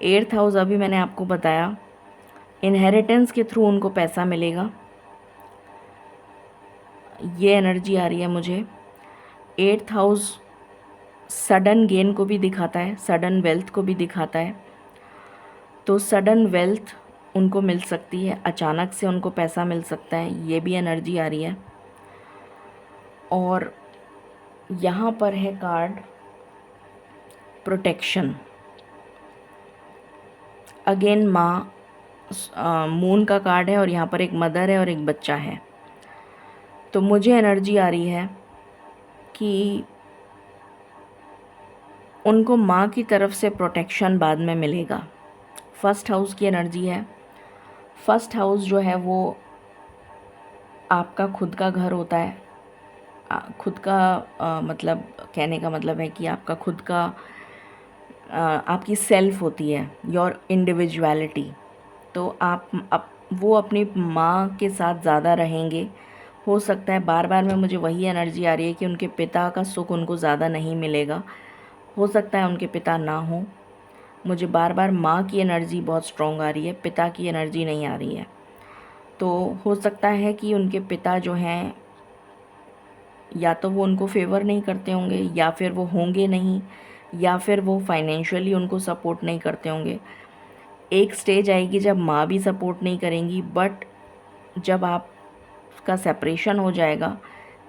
8th हाउस अभी मैंने आपको बताया, इनहेरिटेंस के थ्रू उनको पैसा मिलेगा, ये एनर्जी आ रही है मुझे। 8th हाउस सडन गेन को भी दिखाता है, सडन वेल्थ को भी दिखाता है। तो सडन वेल्थ उनको मिल सकती है, अचानक से उनको पैसा मिल सकता है, ये भी एनर्जी आ रही है। और यहाँ पर है कार्ड प्रोटेक्शन, अगेन माँ, मून का कार्ड है, और यहाँ पर एक मदर है और एक बच्चा है। तो मुझे एनर्जी आ रही है कि उनको माँ की तरफ से प्रोटेक्शन बाद में मिलेगा। 1st हाउस की एनर्जी है। 1st हाउस जो है वो आपका खुद का घर होता है, खुद का मतलब कहने का मतलब है कि आपका खुद का आपकी सेल्फ होती है, योर इंडिविजुअलिटी। तो वो अपनी माँ के साथ ज़्यादा रहेंगे। हो सकता है, बार बार में मुझे वही एनर्जी आ रही है कि उनके पिता का सुख उनको ज़्यादा नहीं मिलेगा। हो सकता है उनके पिता ना हो, मुझे बार बार माँ की एनर्जी बहुत स्ट्रॉन्ग आ रही है, पिता की एनर्जी नहीं आ रही है। तो हो सकता है कि उनके पिता जो हैं, या तो वो उनको फेवर नहीं करते होंगे, या फिर वो होंगे नहीं, या फिर वो फाइनेंशियली उनको सपोर्ट नहीं करते होंगे। एक स्टेज आएगी जब माँ भी सपोर्ट नहीं करेंगी, बट जब आपका सेपरेशन हो जाएगा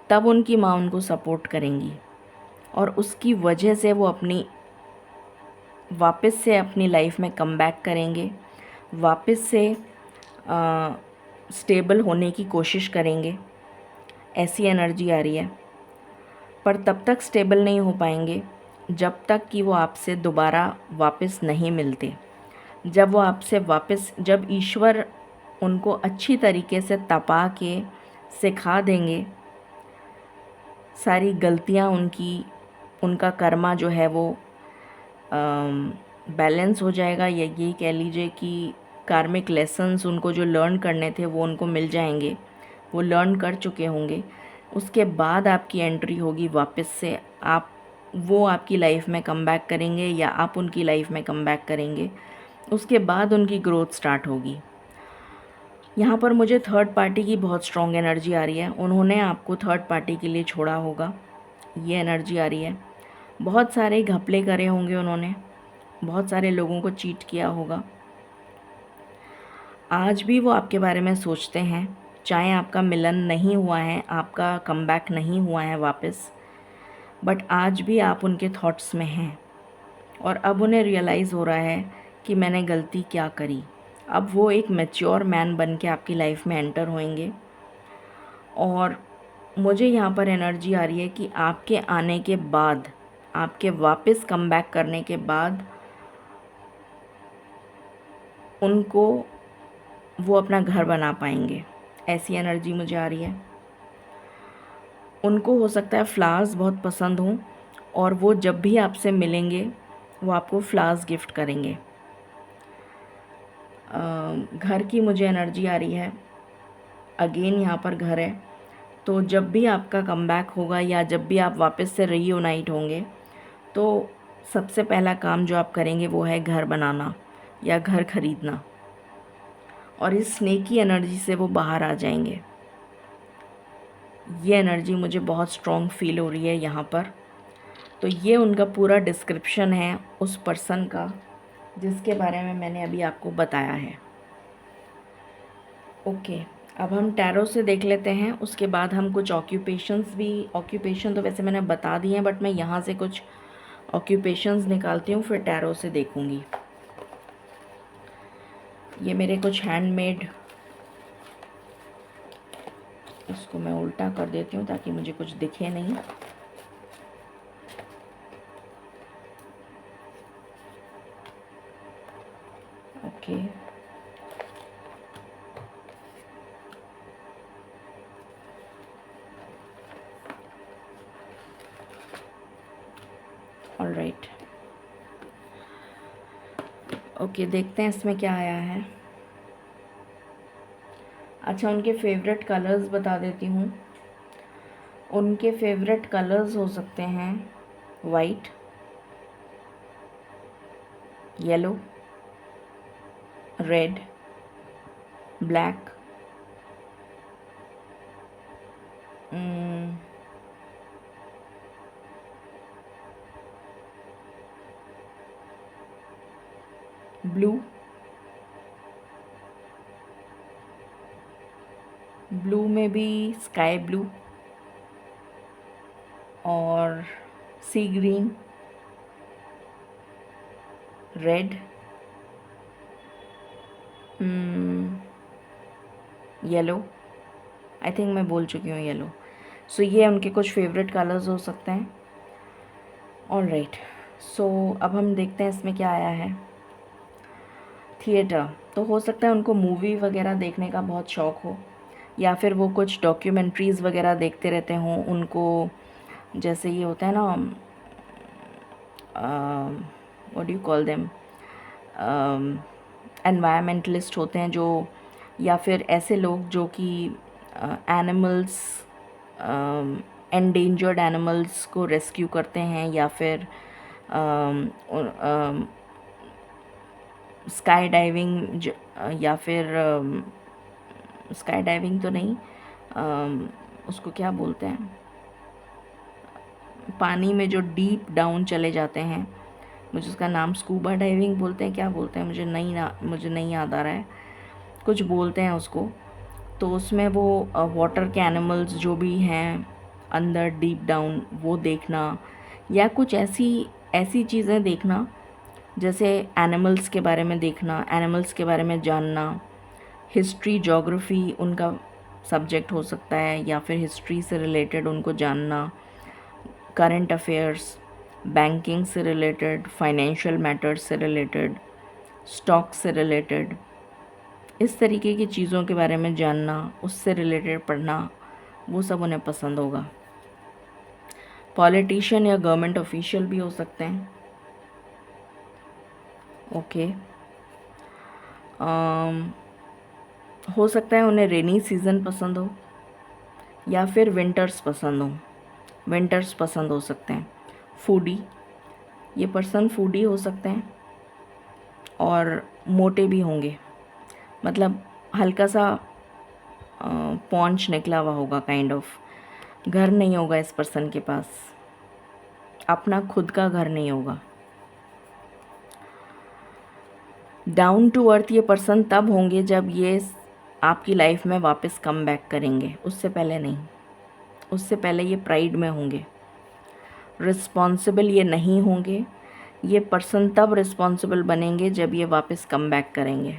तब उनकी माँ उनको सपोर्ट करेंगी, और उसकी वजह से वो वापस से अपनी लाइफ में कम बैक करेंगे, वापस से स्टेबल होने की कोशिश करेंगे, ऐसी एनर्जी आ रही है। पर तब तक स्टेबल नहीं हो पाएंगे जब तक कि वो आपसे दोबारा वापस नहीं मिलते, जब वो आपसे वापस, जब ईश्वर उनको अच्छी तरीके से तपा के सिखा देंगे, सारी गलतियाँ उनका कर्मा जो है वो बैलेंस हो जाएगा, या ये कह लीजिए कि कार्मिक लेसन्स उनको जो लर्न करने थे वो उनको मिल जाएंगे, वो लर्न कर चुके होंगे। उसके बाद आपकी एंट्री होगी वापस से, वो आपकी लाइफ में कम बैक करेंगे या आप उनकी लाइफ में कम बैक करेंगे। उसके बाद उनकी ग्रोथ स्टार्ट होगी। यहाँ पर मुझे थर्ड पार्टी की बहुत स्ट्रॉन्ग एनर्जी आ रही है। उन्होंने आपको थर्ड पार्टी के लिए छोड़ा होगा, ये एनर्जी आ रही है। बहुत सारे घपले करे होंगे उन्होंने, बहुत सारे लोगों को चीट किया होगा। आज भी वो आपके बारे में सोचते हैं, चाहे आपका मिलन नहीं हुआ है, आपका कमबैक नहीं हुआ है वापस, बट आज भी आप उनके थॉट्स में हैं। और अब उन्हें रियलाइज़ हो रहा है कि मैंने गलती क्या करी। अब वो एक मैच्योर मैन बन के आपकी लाइफ में एंटर होंगे। और मुझे यहाँ पर एनर्जी आ रही है कि आपके आने के बाद, आपके वापस कम बैक करने के बाद, उनको वो अपना घर बना पाएंगे, ऐसी एनर्जी मुझे आ रही है। उनको हो सकता है फ्लावर्स बहुत पसंद हों, और वो जब भी आपसे मिलेंगे वो आपको फ्लावर्स गिफ्ट करेंगे। घर की मुझे एनर्जी आ रही है, अगेन यहाँ पर घर है। तो जब भी आपका कमबैक होगा या जब भी आप वापस से रीयूनाइट होंगे, तो सबसे पहला काम जो आप करेंगे वो है घर बनाना या घर खरीदना, और इस स्नेक की एनर्जी से वो बाहर आ जाएंगे। ये एनर्जी मुझे बहुत स्ट्रॉन्ग फील हो रही है यहाँ पर। तो ये उनका पूरा डिस्क्रिप्शन है उस पर्सन का जिसके बारे में मैंने अभी आपको बताया है। ओके, अब हम टैरो से देख लेते हैं। उसके बाद हम कुछ ऑक्यूपेशन तो वैसे मैंने बता दिए हैं, बट मैं यहाँ से कुछ ऑक्यूपेशंस निकालती हूँ, फिर टैरो से देखूँगी। ये मेरे कुछ हैंडमेड, इसको मैं उल्टा कर देती हूँ ताकि मुझे कुछ दिखे नहीं। Okay, alright. ओके, देखते हैं इसमें क्या आया है। अच्छा, उनके फेवरेट कलर्स बता देती हूँ। उनके फेवरेट कलर्स हो सकते हैं white, yellow, red, black, blue, blue में भी स्काई ब्लू और sea green, red, yellow. I think मैं बोल चुकी हूँ येलो। सो ये उनके कुछ फेवरेट कलर्स हो सकते हैं। ऑलराइट, सो अब हम देखते हैं इसमें क्या आया है। थिएटर, तो हो सकता है उनको मूवी वगैरह देखने का बहुत शौक़ हो, या फिर वो कुछ डॉक्यूमेंट्रीज़ वगैरह देखते रहते हों। उनको जैसे ये होता है ना, what do you call them, environmentalist होते हैं जो, या फिर ऐसे लोग जो कि एनिमल्स, एंडेंजर्ड एनिमल्स को रेस्क्यू करते हैं, या फिर स्काई डाइविंग, या फिर स्काई डाइविंग तो नहीं, उसको क्या बोलते हैं, पानी में जो डीप डाउन चले जाते हैं, मुझे उसका नाम स्कूबा डाइविंग बोलते हैं, क्या बोलते हैं, मुझे नहीं याद आ रहा है, कुछ बोलते हैं उसको। तो उसमें वो वाटर के एनिमल्स जो भी हैं अंदर डीप डाउन, वो देखना, या कुछ ऐसी चीज़ें देखना, जैसे एनिमल्स के बारे में देखना, एनिमल्स के बारे में जानना। हिस्ट्री, ज्योग्राफी उनका सब्जेक्ट हो सकता है, या फिर हिस्ट्री से रिलेटेड उनको जानना, करंट अफेयर्स, बैंकिंग से रिलेटेड, फाइनेंशियल मैटर्स से रिलेटेड। स्टॉक से रिलेटेड, इस तरीके की चीज़ों के बारे में जानना, उससे रिलेटेड पढ़ना, वो सब उन्हें पसंद होगा। पॉलिटिशियन या गवर्नमेंट ऑफिशियल भी हो सकते हैं। ओके। हो सकता है उन्हें रेनी सीज़न पसंद हो या फिर विंटर्स पसंद हो। विंटर्स पसंद हो सकते हैं। फूडी, ये पर्सन फूडी हो सकते हैं और मोटे भी होंगे, मतलब हल्का सा पॉन्च निकला हुआ होगा, काइंड ऑफ। घर नहीं होगा इस पर्सन के पास, अपना खुद का घर नहीं होगा। डाउन टू अर्थ ये पर्सन तब होंगे जब ये आपकी लाइफ में वापस कम बैक करेंगे, उससे पहले नहीं। उससे पहले ये प्राइड में होंगे। रिस्पॉन्सिबल ये नहीं होंगे। ये पर्सन तब रिस्पॉन्सिबल बनेंगे जब ये वापस कम बैक करेंगे।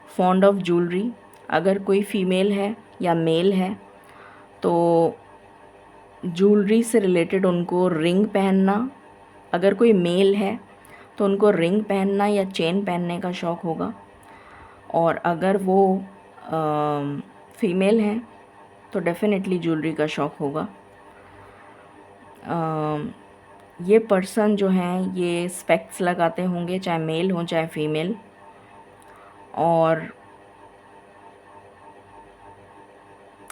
फॉन्ड ऑफ ज्वेलरी, अगर कोई फीमेल है या मेल है तो ज्वेलरी से रिलेटेड उनको रिंग पहनना, अगर कोई मेल है तो उनको रिंग पहनना या चेन पहनने का शौक़ होगा, और अगर वो फीमेल हैं तो डेफिनेटली ज्वेलरी का शौक़ होगा। ये पर्सन जो हैं ये स्पेक्स लगाते होंगे, चाहे मेल हो चाहे फीमेल, और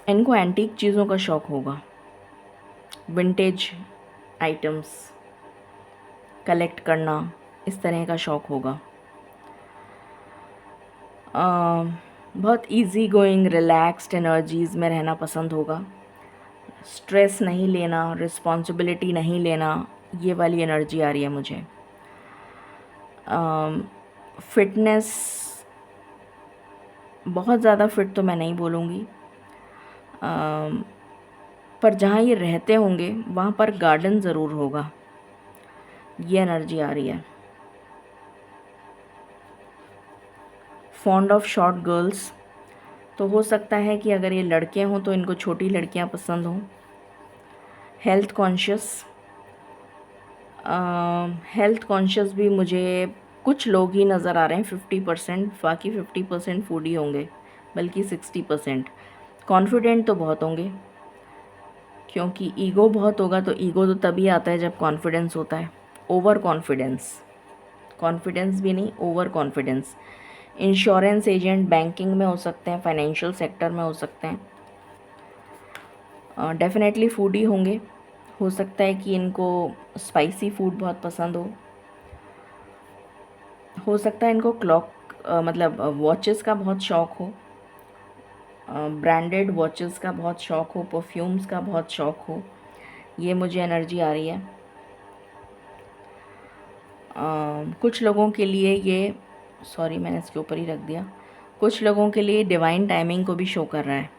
इनको एंटीक चीज़ों का शौक़ होगा। विंटेज आइटम्स कलेक्ट करना, इस तरह का शौक़ होगा। बहुत इजी गोइंग, रिलैक्स्ड एनर्जीज़ में रहना पसंद होगा। स्ट्रेस नहीं लेना, रिस्पॉन्सिबिलिटी नहीं लेना, ये वाली एनर्जी आ रही है मुझे। फिटनेस, बहुत ज़्यादा फिट तो मैं नहीं बोलूँगी, पर जहाँ ये रहते होंगे वहाँ पर गार्डन ज़रूर होगा, ये एनर्जी आ रही है। फॉन्ड ऑफ शॉर्ट गर्ल्स, तो हो सकता है कि अगर ये लड़के हों तो इनको छोटी लड़कियां पसंद हों। हेल्थ कॉन्शियस, हेल्थ कॉन्शियस भी मुझे कुछ लोग ही नज़र आ रहे हैं, 50%, बाकी 50% फूडी होंगे, बल्कि 60%। कॉन्फिडेंट तो बहुत होंगे, क्योंकि ईगो बहुत होगा, तो ईगो तो तभी आता है जब कॉन्फिडेंस होता है। ओवर कॉन्फिडेंस, कॉन्फिडेंस भी नहीं, over confidence. Insurance agent, banking में हो सकते हैं, फाइनेंशियल सेक्टर में हो सकते हैं। डेफिनेटली फूडी होंगे। हो सकता है कि इनको स्पाइसी फूड बहुत पसंद हो सकता है इनको क्लॉक मतलब वॉचेस का बहुत शौक़ हो, ब्रांडेड वॉचेस का बहुत शौक़ हो, परफ्यूम्स का बहुत शौक़ हो, ये मुझे एनर्जी आ रही है। कुछ लोगों के लिए ये, सॉरी मैंने इसके ऊपर ही रख दिया, कुछ लोगों के लिए डिवाइन टाइमिंग को भी शो कर रहा है।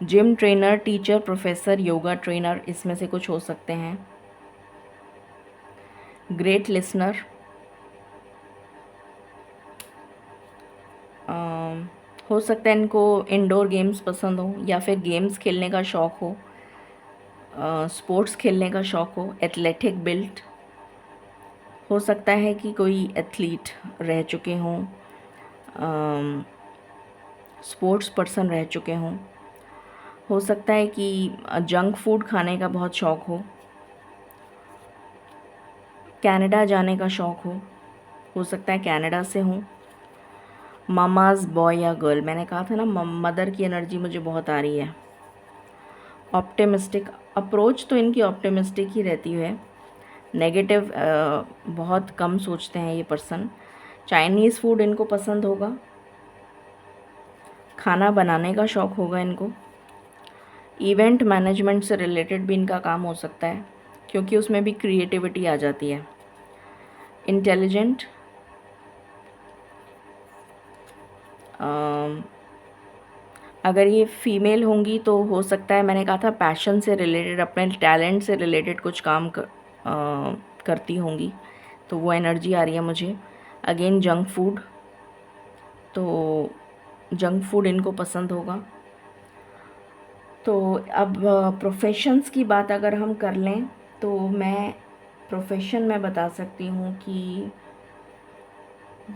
Gym trainer, teacher, professor, yoga trainer, इसमें से कुछ हो सकते हैं। ग्रेट लिसनर, हो सकता है इनको इंडोर गेम्स पसंद हो या फिर गेम्स खेलने का शौक़ हो, स्पोर्ट्स खेलने का शौक़ हो। एथलेटिक बिल्ड, हो सकता है कि कोई एथलीट रह चुके हों, स्पोर्ट्स पर्सन रह चुके हों। हो सकता है कि जंक फूड खाने का बहुत शौक़ हो, कनाडा जाने का शौक़ हो सकता है कनाडा से हो। मामाज़ बॉय या गर्ल, मैंने कहा था ना मदर की एनर्जी मुझे बहुत आ रही है। ऑप्टिमिस्टिक अप्रोच, तो इनकी ऑप्टिमिस्टिक ही रहती है, नेगेटिव बहुत कम सोचते हैं ये पर्सन। चाइनीज़ फूड इनको पसंद होगा, खाना बनाने का शौक़ होगा इनको। इवेंट मैनेजमेंट से रिलेटेड भी इनका काम हो सकता है, क्योंकि उसमें भी क्रिएटिविटी आ जाती है। इंटेलिजेंट, अगर ये फीमेल होंगी तो हो सकता है, मैंने कहा था पैशन से रिलेटेड, अपने टैलेंट से रिलेटेड कुछ काम करती होंगी, तो वो एनर्जी आ रही है मुझे। अगेन जंक फूड, तो जंक फूड इनको पसंद होगा। तो अब प्रोफेशंस की बात अगर हम कर लें तो मैं प्रोफेशन में बता सकती हूँ कि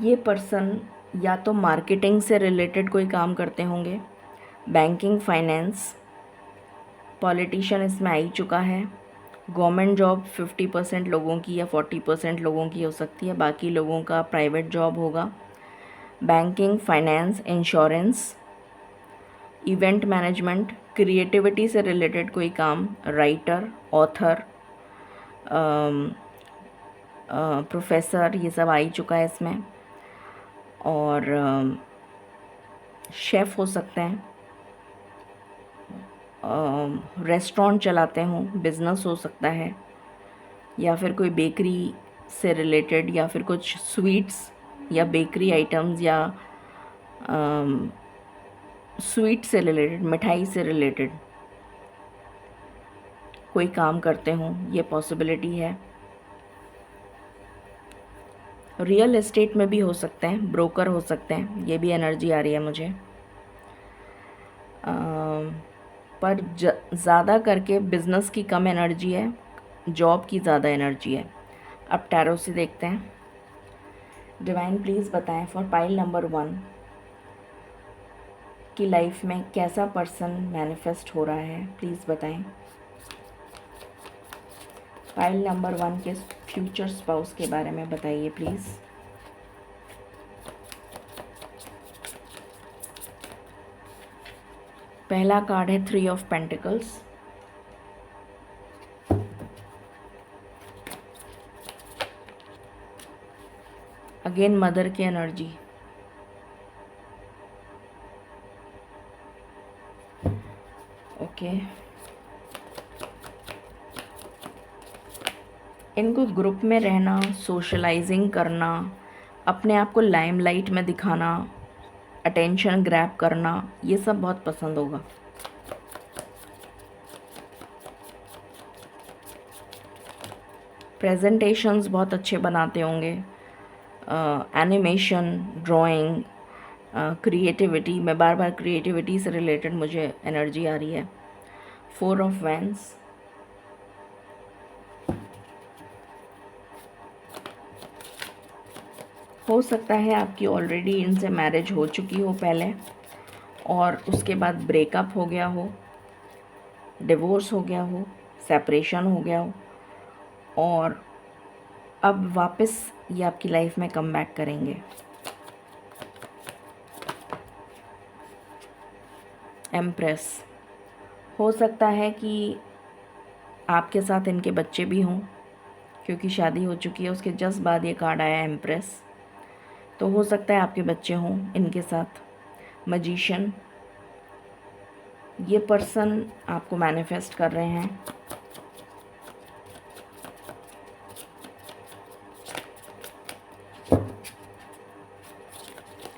ये पर्सन या तो मार्केटिंग से रिलेटेड कोई काम करते होंगे, बैंकिंग, फाइनेंस, पॉलिटिशियन इसमें आ ही चुका है। गवर्नमेंट जॉब 50% लोगों की या 40% लोगों की हो सकती है, बाकी लोगों का प्राइवेट जॉब होगा। Banking, finance, insurance, event management, creativity से रिलेटेड कोई काम, राइटर, ऑथर, प्रोफेसर, ये सब आ ही चुका है इसमें। और शेफ़ हो सकते हैं, रेस्टोरेंट चलाते हों, बिज़नेस हो सकता है, या फिर कोई बेकरी से रिलेटेड, या फिर कुछ स्वीट्स या बेकरी आइटम्स, या स्वीट से रिलेटेड, मिठाई से रिलेटेड कोई काम करते हों, ये पॉसिबिलिटी है। रियल एस्टेट में भी हो सकते हैं, ब्रोकर हो सकते हैं, ये भी एनर्जी आ रही है मुझे। पर ज़्यादा करके बिज़नेस की कम एनर्जी है, जॉब की ज़्यादा एनर्जी है। अब टैरो से देखते हैं। डिवाइन प्लीज़ बताएं फॉर पाइल नंबर 1 की लाइफ में कैसा पर्सन मैनिफेस्ट हो रहा है, प्लीज़ बताएं। पाइल नंबर 1 के फ्यूचर स्पाउस के बारे में बताइए प्लीज़। पहला कार्ड है 3 ऑफ पेंटिकल्स, अगेन मदर की एनर्जी, ओके। इनको ग्रुप में रहना, सोशलाइजिंग करना, अपने आप को लाइमलाइट में दिखाना, अटेंशन ग्रैब करना, ये सब बहुत पसंद होगा। प्रेजेंटेशंस बहुत अच्छे बनाते होंगे, एनिमेशन, ड्राइंग, क्रिएटिविटी, मैं बार बार क्रिएटिविटी से रिलेटेड मुझे एनर्जी आ रही है। 4 ऑफ वैंड्स, हो सकता है आपकी ऑलरेडी इनसे मैरिज हो चुकी हो पहले, और उसके बाद ब्रेकअप हो गया हो, डिवोर्स हो गया हो, सेपरेशन हो गया हो, और अब वापस ये आपकी लाइफ में कम बैक करेंगे। एम्प्रेस, हो सकता है कि आपके साथ इनके बच्चे भी हों, क्योंकि शादी हो चुकी है। उसके जस्ट बाद ये कार्ड आया एम्प्रेस, तो हो सकता है आपके बच्चे हों इनके साथ। मैजिशियन, ये पर्सन आपको मैनिफेस्ट कर रहे हैं।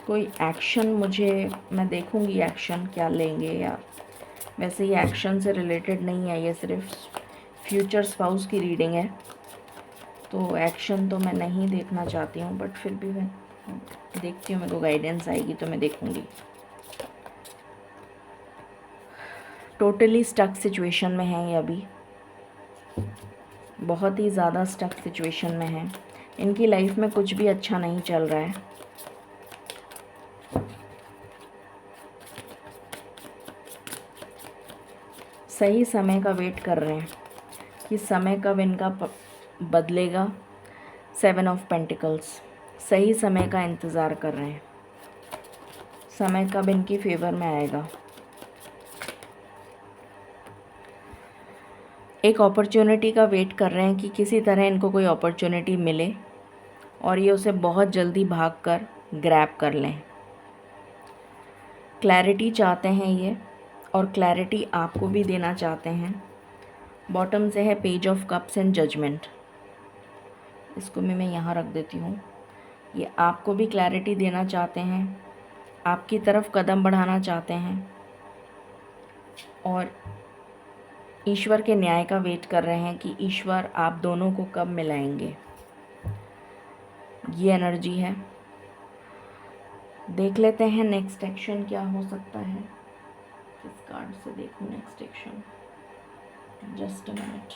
कोई एक्शन, मैं देखूंगी एक्शन क्या लेंगे, या वैसे ये एक्शन से रिलेटेड नहीं है, ये सिर्फ फ्यूचर स्पाउस की रीडिंग है, तो एक्शन तो मैं नहीं देखना चाहती हूँ, बट फिर भी मैं देखती हूँ, मेरे को गाइडेंस आएगी तो मैं देखूँगी। टोटली स्टक सिचुएशन में है ये अभी, बहुत ही ज़्यादा स्टक सिचुएशन में है। इनकी लाइफ में कुछ भी अच्छा नहीं चल रहा है। सही समय का वेट कर रहे हैं कि समय कब इनका बदलेगा। 7 ऑफ पेंटिकल्स, सही समय का इंतज़ार कर रहे हैं, समय कब इनकी फेवर में आएगा। एक अपॉर्चुनिटी का वेट कर रहे हैं कि किसी तरह इनको कोई अपॉर्चुनिटी मिले और ये उसे बहुत जल्दी भागकर ग्रैब कर लें। क्लैरिटी चाहते हैं ये, और क्लैरिटी आपको भी देना चाहते हैं। बॉटम से है page of cups and judgement, इसको मैं यहाँ रख देती हूँ। ये आपको भी क्लैरिटी देना चाहते हैं, आपकी तरफ कदम बढ़ाना चाहते हैं, और ईश्वर के न्याय का वेट कर रहे हैं कि ईश्वर आप दोनों को कब मिलाएंगे। ये एनर्जी है। देख लेते हैं नेक्स्ट एक्शन क्या हो सकता है। किस कार्ड से देखूं next action, just a minute.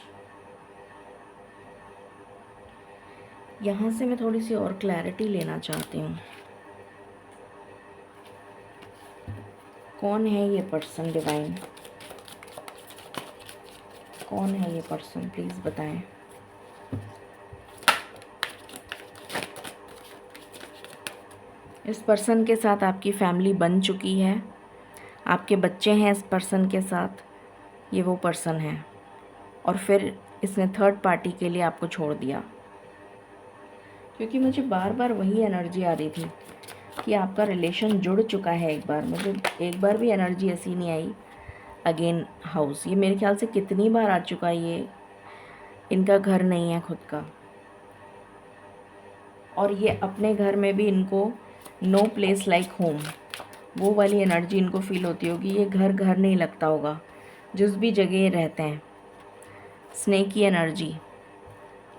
यहाँ से मैं थोड़ी सी और क्लैरिटी लेना चाहती हूँ। कौन है ये पर्सन डिवाइन? कौन है ये पर्सन, प्लीज़ बताएं। इस पर्सन के साथ आपकी फैमिली बन चुकी है, आपके बच्चे हैं इस पर्सन के साथ, ये वो पर्सन है, और फिर इसने थर्ड पार्टी के लिए आपको छोड़ दिया। क्योंकि मुझे बार बार वही एनर्जी आ रही थी कि आपका रिलेशन जुड़ चुका है एक बार। मुझे एक बार भी एनर्जी ऐसी नहीं आई अगेन हाउस। ये मेरे ख्याल से कितनी बार आ चुका है। ये इनका घर नहीं है खुद का, और ये अपने घर में भी इनको नो प्लेस लाइक होम, वो वाली एनर्जी इनको फील होती होगी। ये घर घर नहीं लगता होगा जिस भी जगह ये रहते हैं। स्नेक की एनर्जी,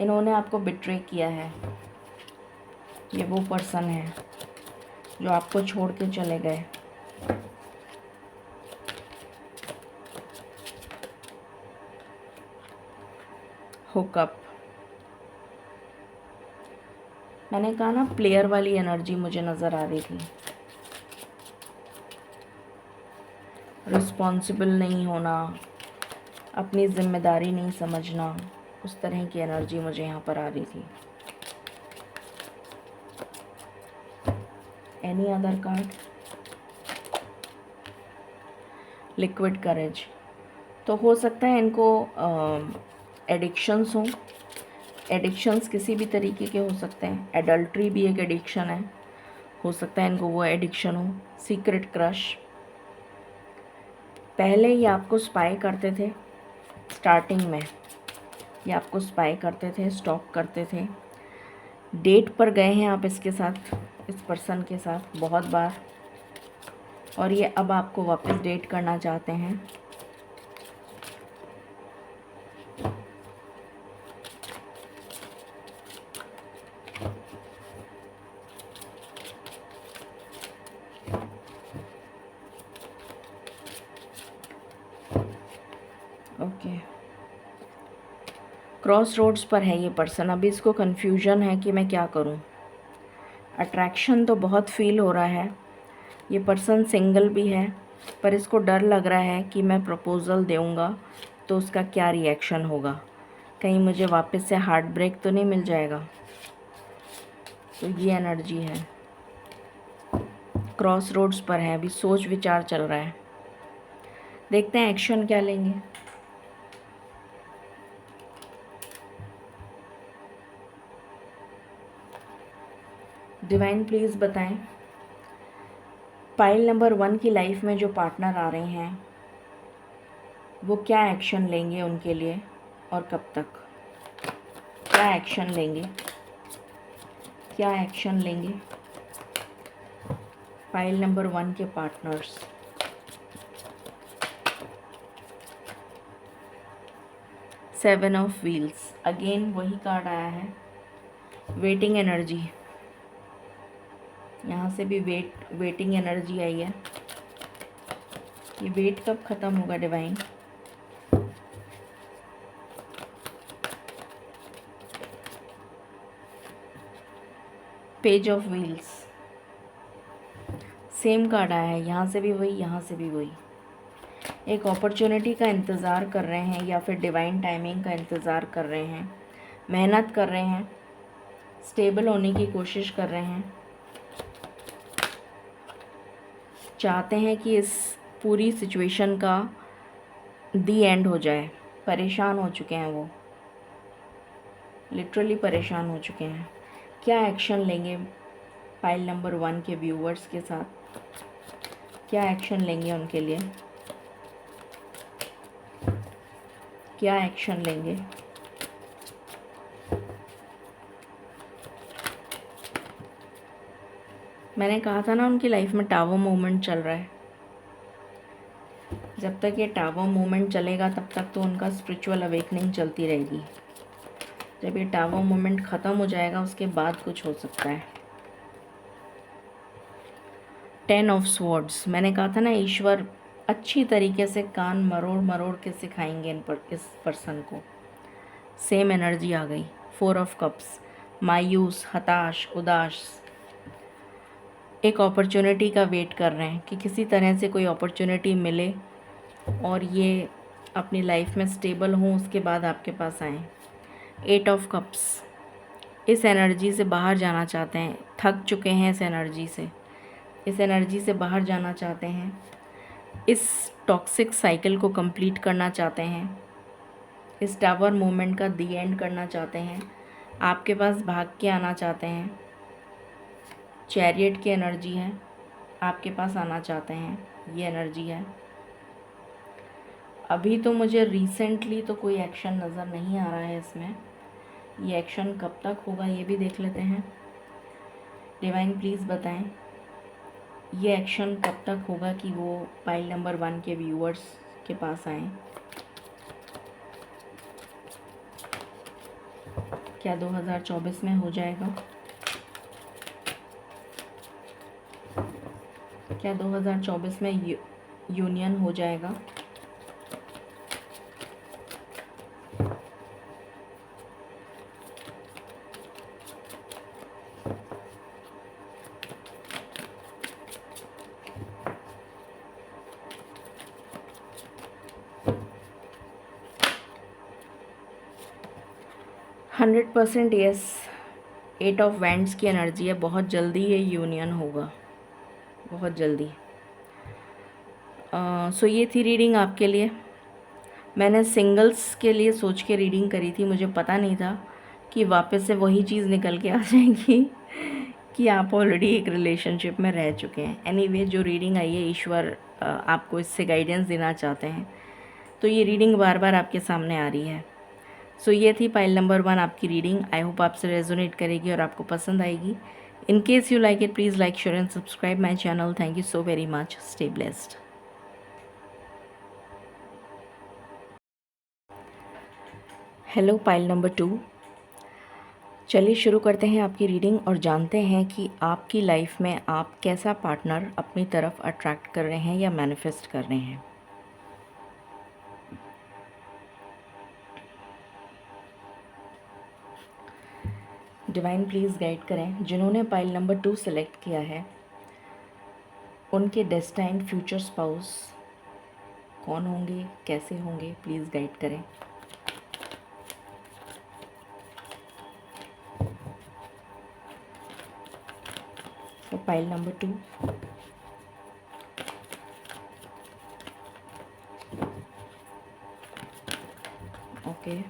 इन्होंने आपको बिट्रे किया है। ये वो पर्सन है जो आपको छोड़ के चले गए। हुकअप, मैंने कहा ना प्लेयर वाली एनर्जी मुझे नज़र आ रही थी। रिस्पॉन्सिबल नहीं होना, अपनी जिम्मेदारी नहीं समझना, उस तरह की एनर्जी मुझे यहाँ पर आ रही थी। Any other card? Liquid courage, तो हो सकता है इनको एडिक्शंस हों। एडिक्शंस किसी भी तरीके के हो सकते हैं। एडल्ट्री भी एक एडिक्शन है, हो सकता है इनको वो एडिक्शन हो। सीक्रेट क्रश, पहले ये आपको स्पाई करते थे, स्टार्टिंग में ये आपको स्पाई करते थे, स्टॉक करते थे। डेट पर गए हैं आप इसके साथ, इस पर्सन के साथ बहुत बार, और ये अब आपको वापस डेट करना चाहते हैं। ओके, क्रॉस रोड्स पर है ये पर्सन। अभी इसको कन्फ्यूजन है कि मैं क्या करूं। अट्रैक्शन तो बहुत फील हो रहा है। ये पर्सन सिंगल भी है, पर इसको डर लग रहा है कि मैं प्रपोज़ल दूंगा तो उसका क्या रिएक्शन होगा, कहीं मुझे वापस से हार्ट ब्रेक तो नहीं मिल जाएगा। तो ये एनर्जी है, क्रॉस रोड्स पर है, अभी सोच विचार चल रहा है। देखते हैं एक्शन क्या लेंगे। डिवाइन प्लीज़ बताएं, पाइल नंबर 1 की लाइफ में जो पार्टनर आ रहे हैं वो क्या एक्शन लेंगे उनके लिए, और कब तक, क्या एक्शन लेंगे, क्या एक्शन लेंगे पाइल नंबर 1 के partners. Seven of wheels, again वही कार्ड आया है। वेटिंग एनर्जी, यहाँ से भी वेटिंग एनर्जी आई है। ये वेट कब ख़त्म होगा divine? Page of wheels, same card आया है, यहाँ से भी वही, यहाँ से भी वही। एक अपॉर्चुनिटी का इंतज़ार कर रहे हैं या फिर डिवाइन टाइमिंग का इंतज़ार कर रहे हैं, मेहनत कर रहे हैं, स्टेबल होने की कोशिश कर रहे हैं, चाहते हैं कि इस पूरी सिचुएशन का दी एंड हो जाए। परेशान हो चुके हैं वो, लिटरली परेशान हो चुके हैं। क्या एक्शन लेंगे पाइल नंबर 1 के व्यूवर्स के साथ, क्या एक्शन लेंगे उनके लिए, क्या एक्शन लेंगे? मैंने कहा था ना उनकी लाइफ में टावर मूवमेंट चल रहा है। जब तक ये टावर मूवमेंट चलेगा तब तक तो उनका स्पिरिचुअल अवेकनिंग चलती रहेगी। जब ये टावर मूवमेंट ख़त्म हो जाएगा उसके बाद कुछ हो सकता है। 10 ऑफ स्वॉर्ड्स, मैंने कहा था ना ईश्वर अच्छी तरीके से कान मरोड़ मरोड़ के सिखाएंगे इस पर्सन को। सेम एनर्जी आ गई। 4 ऑफ कप्स, मायूस, हताश, उदास, एक अपॉर्चुनिटी का वेट कर रहे हैं कि किसी तरह से कोई अपॉर्चुनिटी मिले और ये अपनी लाइफ में स्टेबल हों, उसके बाद आपके पास आएँ। 8 ऑफ कप्स, इस एनर्जी से बाहर जाना चाहते हैं, थक चुके हैं इस एनर्जी से, इस एनर्जी से बाहर जाना चाहते हैं, इस टॉक्सिक साइकिल को कंप्लीट करना चाहते हैं, इस टावर मोमेंट का दी एंड करना चाहते हैं, आपके पास भाग के आना चाहते हैं। चैरियट की एनर्जी है, आपके पास आना चाहते हैं, ये एनर्जी है। अभी तो मुझे रिसेंटली तो कोई एक्शन नज़र नहीं आ रहा है इसमें, ये एक्शन कब तक होगा ये भी देख लेते हैं। डिवाइन प्लीज़ बताएं ये एक्शन कब तक होगा कि वो पाइल नंबर 1 के व्यूअर्स के पास आएँ। क्या 2024 में हो जाएगा? क्या 2024 में यूनियन हो जाएगा? Hundred percent yes. 8 of wands की एनर्जी है, बहुत जल्दी ये यूनियन होगा, बहुत जल्दी। सो ये थी रीडिंग आपके लिए। मैंने सिंगल्स के लिए सोच के रीडिंग करी थी, मुझे पता नहीं था कि वापस से वही चीज़ निकल के आ जाएगी कि आप ऑलरेडी एक रिलेशनशिप में रह चुके हैं। एनीवे, जो रीडिंग आई है, ईश्वर आपको इससे गाइडेंस देना चाहते हैं, तो ये रीडिंग बार बार आपके सामने आ रही है। सो ये थी पाइल नंबर 1 आपकी रीडिंग। आई होप आपसे रेजोनेट करेगी और आपको पसंद आएगी। In case you like it, please like, share and subscribe my channel. Thank you so very much. Stay blessed. Hello pile number 2, चलिए शुरू करते हैं आपकी रीडिंग और जानते हैं कि आपकी लाइफ में आप कैसा पार्टनर अपनी तरफ अट्रैक्ट कर रहे हैं या मैनिफेस्ट कर रहे हैं। डिवाइन प्लीज़ गाइड करें जिन्होंने पाइल नंबर 2 सेलेक्ट किया है, उनके डेस्टाइन्ड फ्यूचर स्पाउस कौन होंगे, कैसे होंगे, प्लीज़ गाइड करें। तो पाइल नंबर 2, ओके।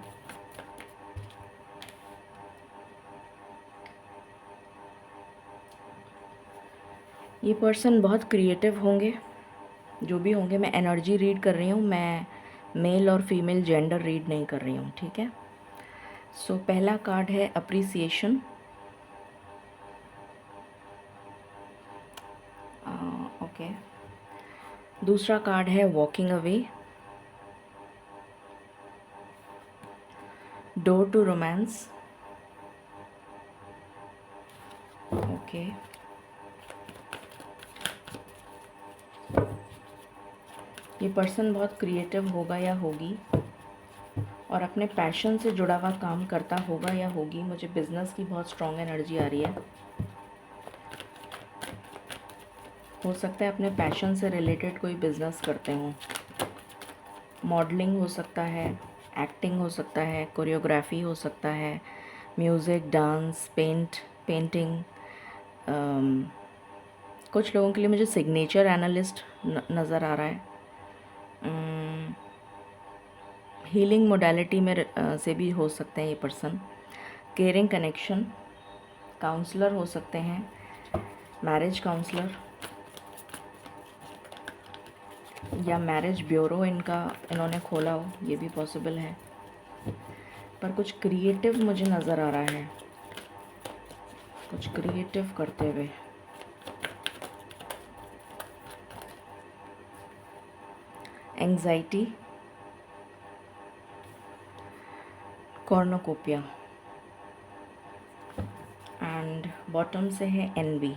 ये पर्सन बहुत क्रिएटिव होंगे, जो भी होंगे। मैं एनर्जी रीड कर रही हूँ, मैं मेल और फीमेल जेंडर रीड नहीं कर रही हूँ, ठीक है। सो पहला कार्ड है अप्रिसिएशन, ओके। दूसरा कार्ड है walking away, door to romance, okay. ये पर्सन बहुत क्रिएटिव होगा या होगी और अपने पैशन से जुड़ा हुआ काम करता होगा या होगी। मुझे बिजनेस की बहुत स्ट्रॉन्ग एनर्जी आ रही है। हो सकता है अपने पैशन से रिलेटेड कोई बिजनेस करते हों। मॉडलिंग हो सकता है, एक्टिंग हो सकता है, कोरियोग्राफी हो सकता है, म्यूज़िक, डांस, पेंटिंग। कुछ लोगों के लिए मुझे सिग्नेचर एनालिस्ट नज़र आ रहा है। हीलिंग मोडालिटी में से भी हो सकते हैं ये पर्सन। केयरिंग कनेक्शन, काउंसलर हो सकते हैं, मैरिज काउंसलर या मैरिज ब्यूरो इन्होंने खोला हो, ये भी पॉसिबल है। पर कुछ क्रिएटिव मुझे नज़र आ रहा है, कुछ क्रिएटिव करते हुए। एंग्जाइटी, कॉर्नोकोपिया एंड बॉटम से है envy,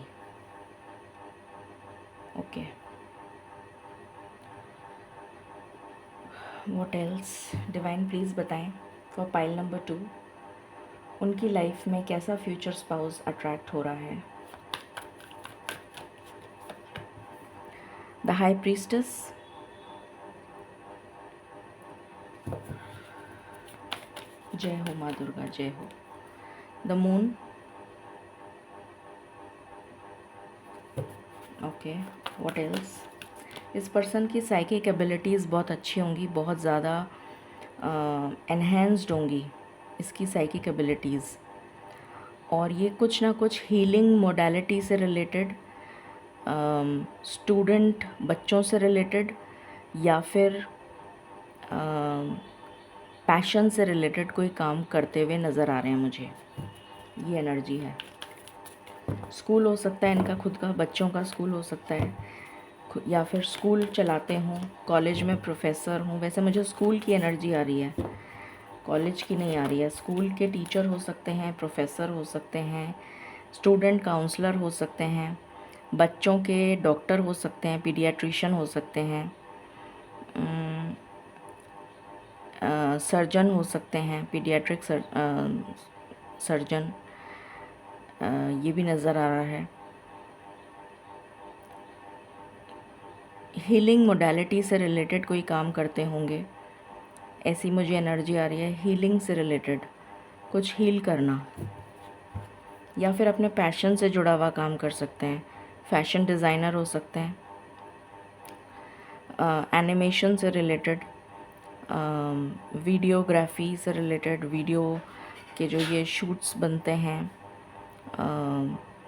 okay. What else? Divine please बताएं फॉर पाइल नंबर 2 उनकी लाइफ में कैसा फ्यूचर स्पाउस अट्रैक्ट हो रहा है। द हाई प्रीस्टेस, जय हो माँ दुर्गा, जय हो। The moon, okay, what else. इस पर्सन की साइकिक एबिलिटीज़ बहुत अच्छी होंगी, बहुत ज़्यादा एनहेंस्ड होंगी इसकी साइकिक एबिलिटीज़, और ये कुछ ना कुछ हीलिंग मोडालिटी से रिलेटेड, स्टूडेंट बच्चों से रिलेटेड, या फिर पैशन से रिलेटेड कोई काम करते हुए नज़र आ रहे हैं मुझे, ये एनर्जी है। स्कूल हो सकता है इनका खुद का, बच्चों का स्कूल हो सकता है, या फिर स्कूल चलाते हों, कॉलेज में प्रोफेसर हों। वैसे मुझे स्कूल की एनर्जी आ रही है, कॉलेज की नहीं आ रही है। स्कूल के टीचर हो सकते हैं, प्रोफेसर हो सकते हैं, स्टूडेंट काउंसलर हो सकते हैं, बच्चों के डॉक्टर हो सकते हैं, पीडियाट्रिशियन हो सकते हैं, सर्जन हो सकते हैं, पीडियाट्रिक सर्जन, ये भी नज़र आ रहा है। हीलिंग मोडालिटी से रिलेटेड कोई काम करते होंगे, ऐसी मुझे एनर्जी आ रही है। हीलिंग से रिलेटेड कुछ हील करना, या फिर अपने पैशन से जुड़ा हुआ काम कर सकते हैं। फैशन डिज़ाइनर हो सकते हैं, एनिमेशन से रिलेटेड, वीडियोग्राफी से रिलेटेड, वीडियो के जो ये शूट्स बनते हैं,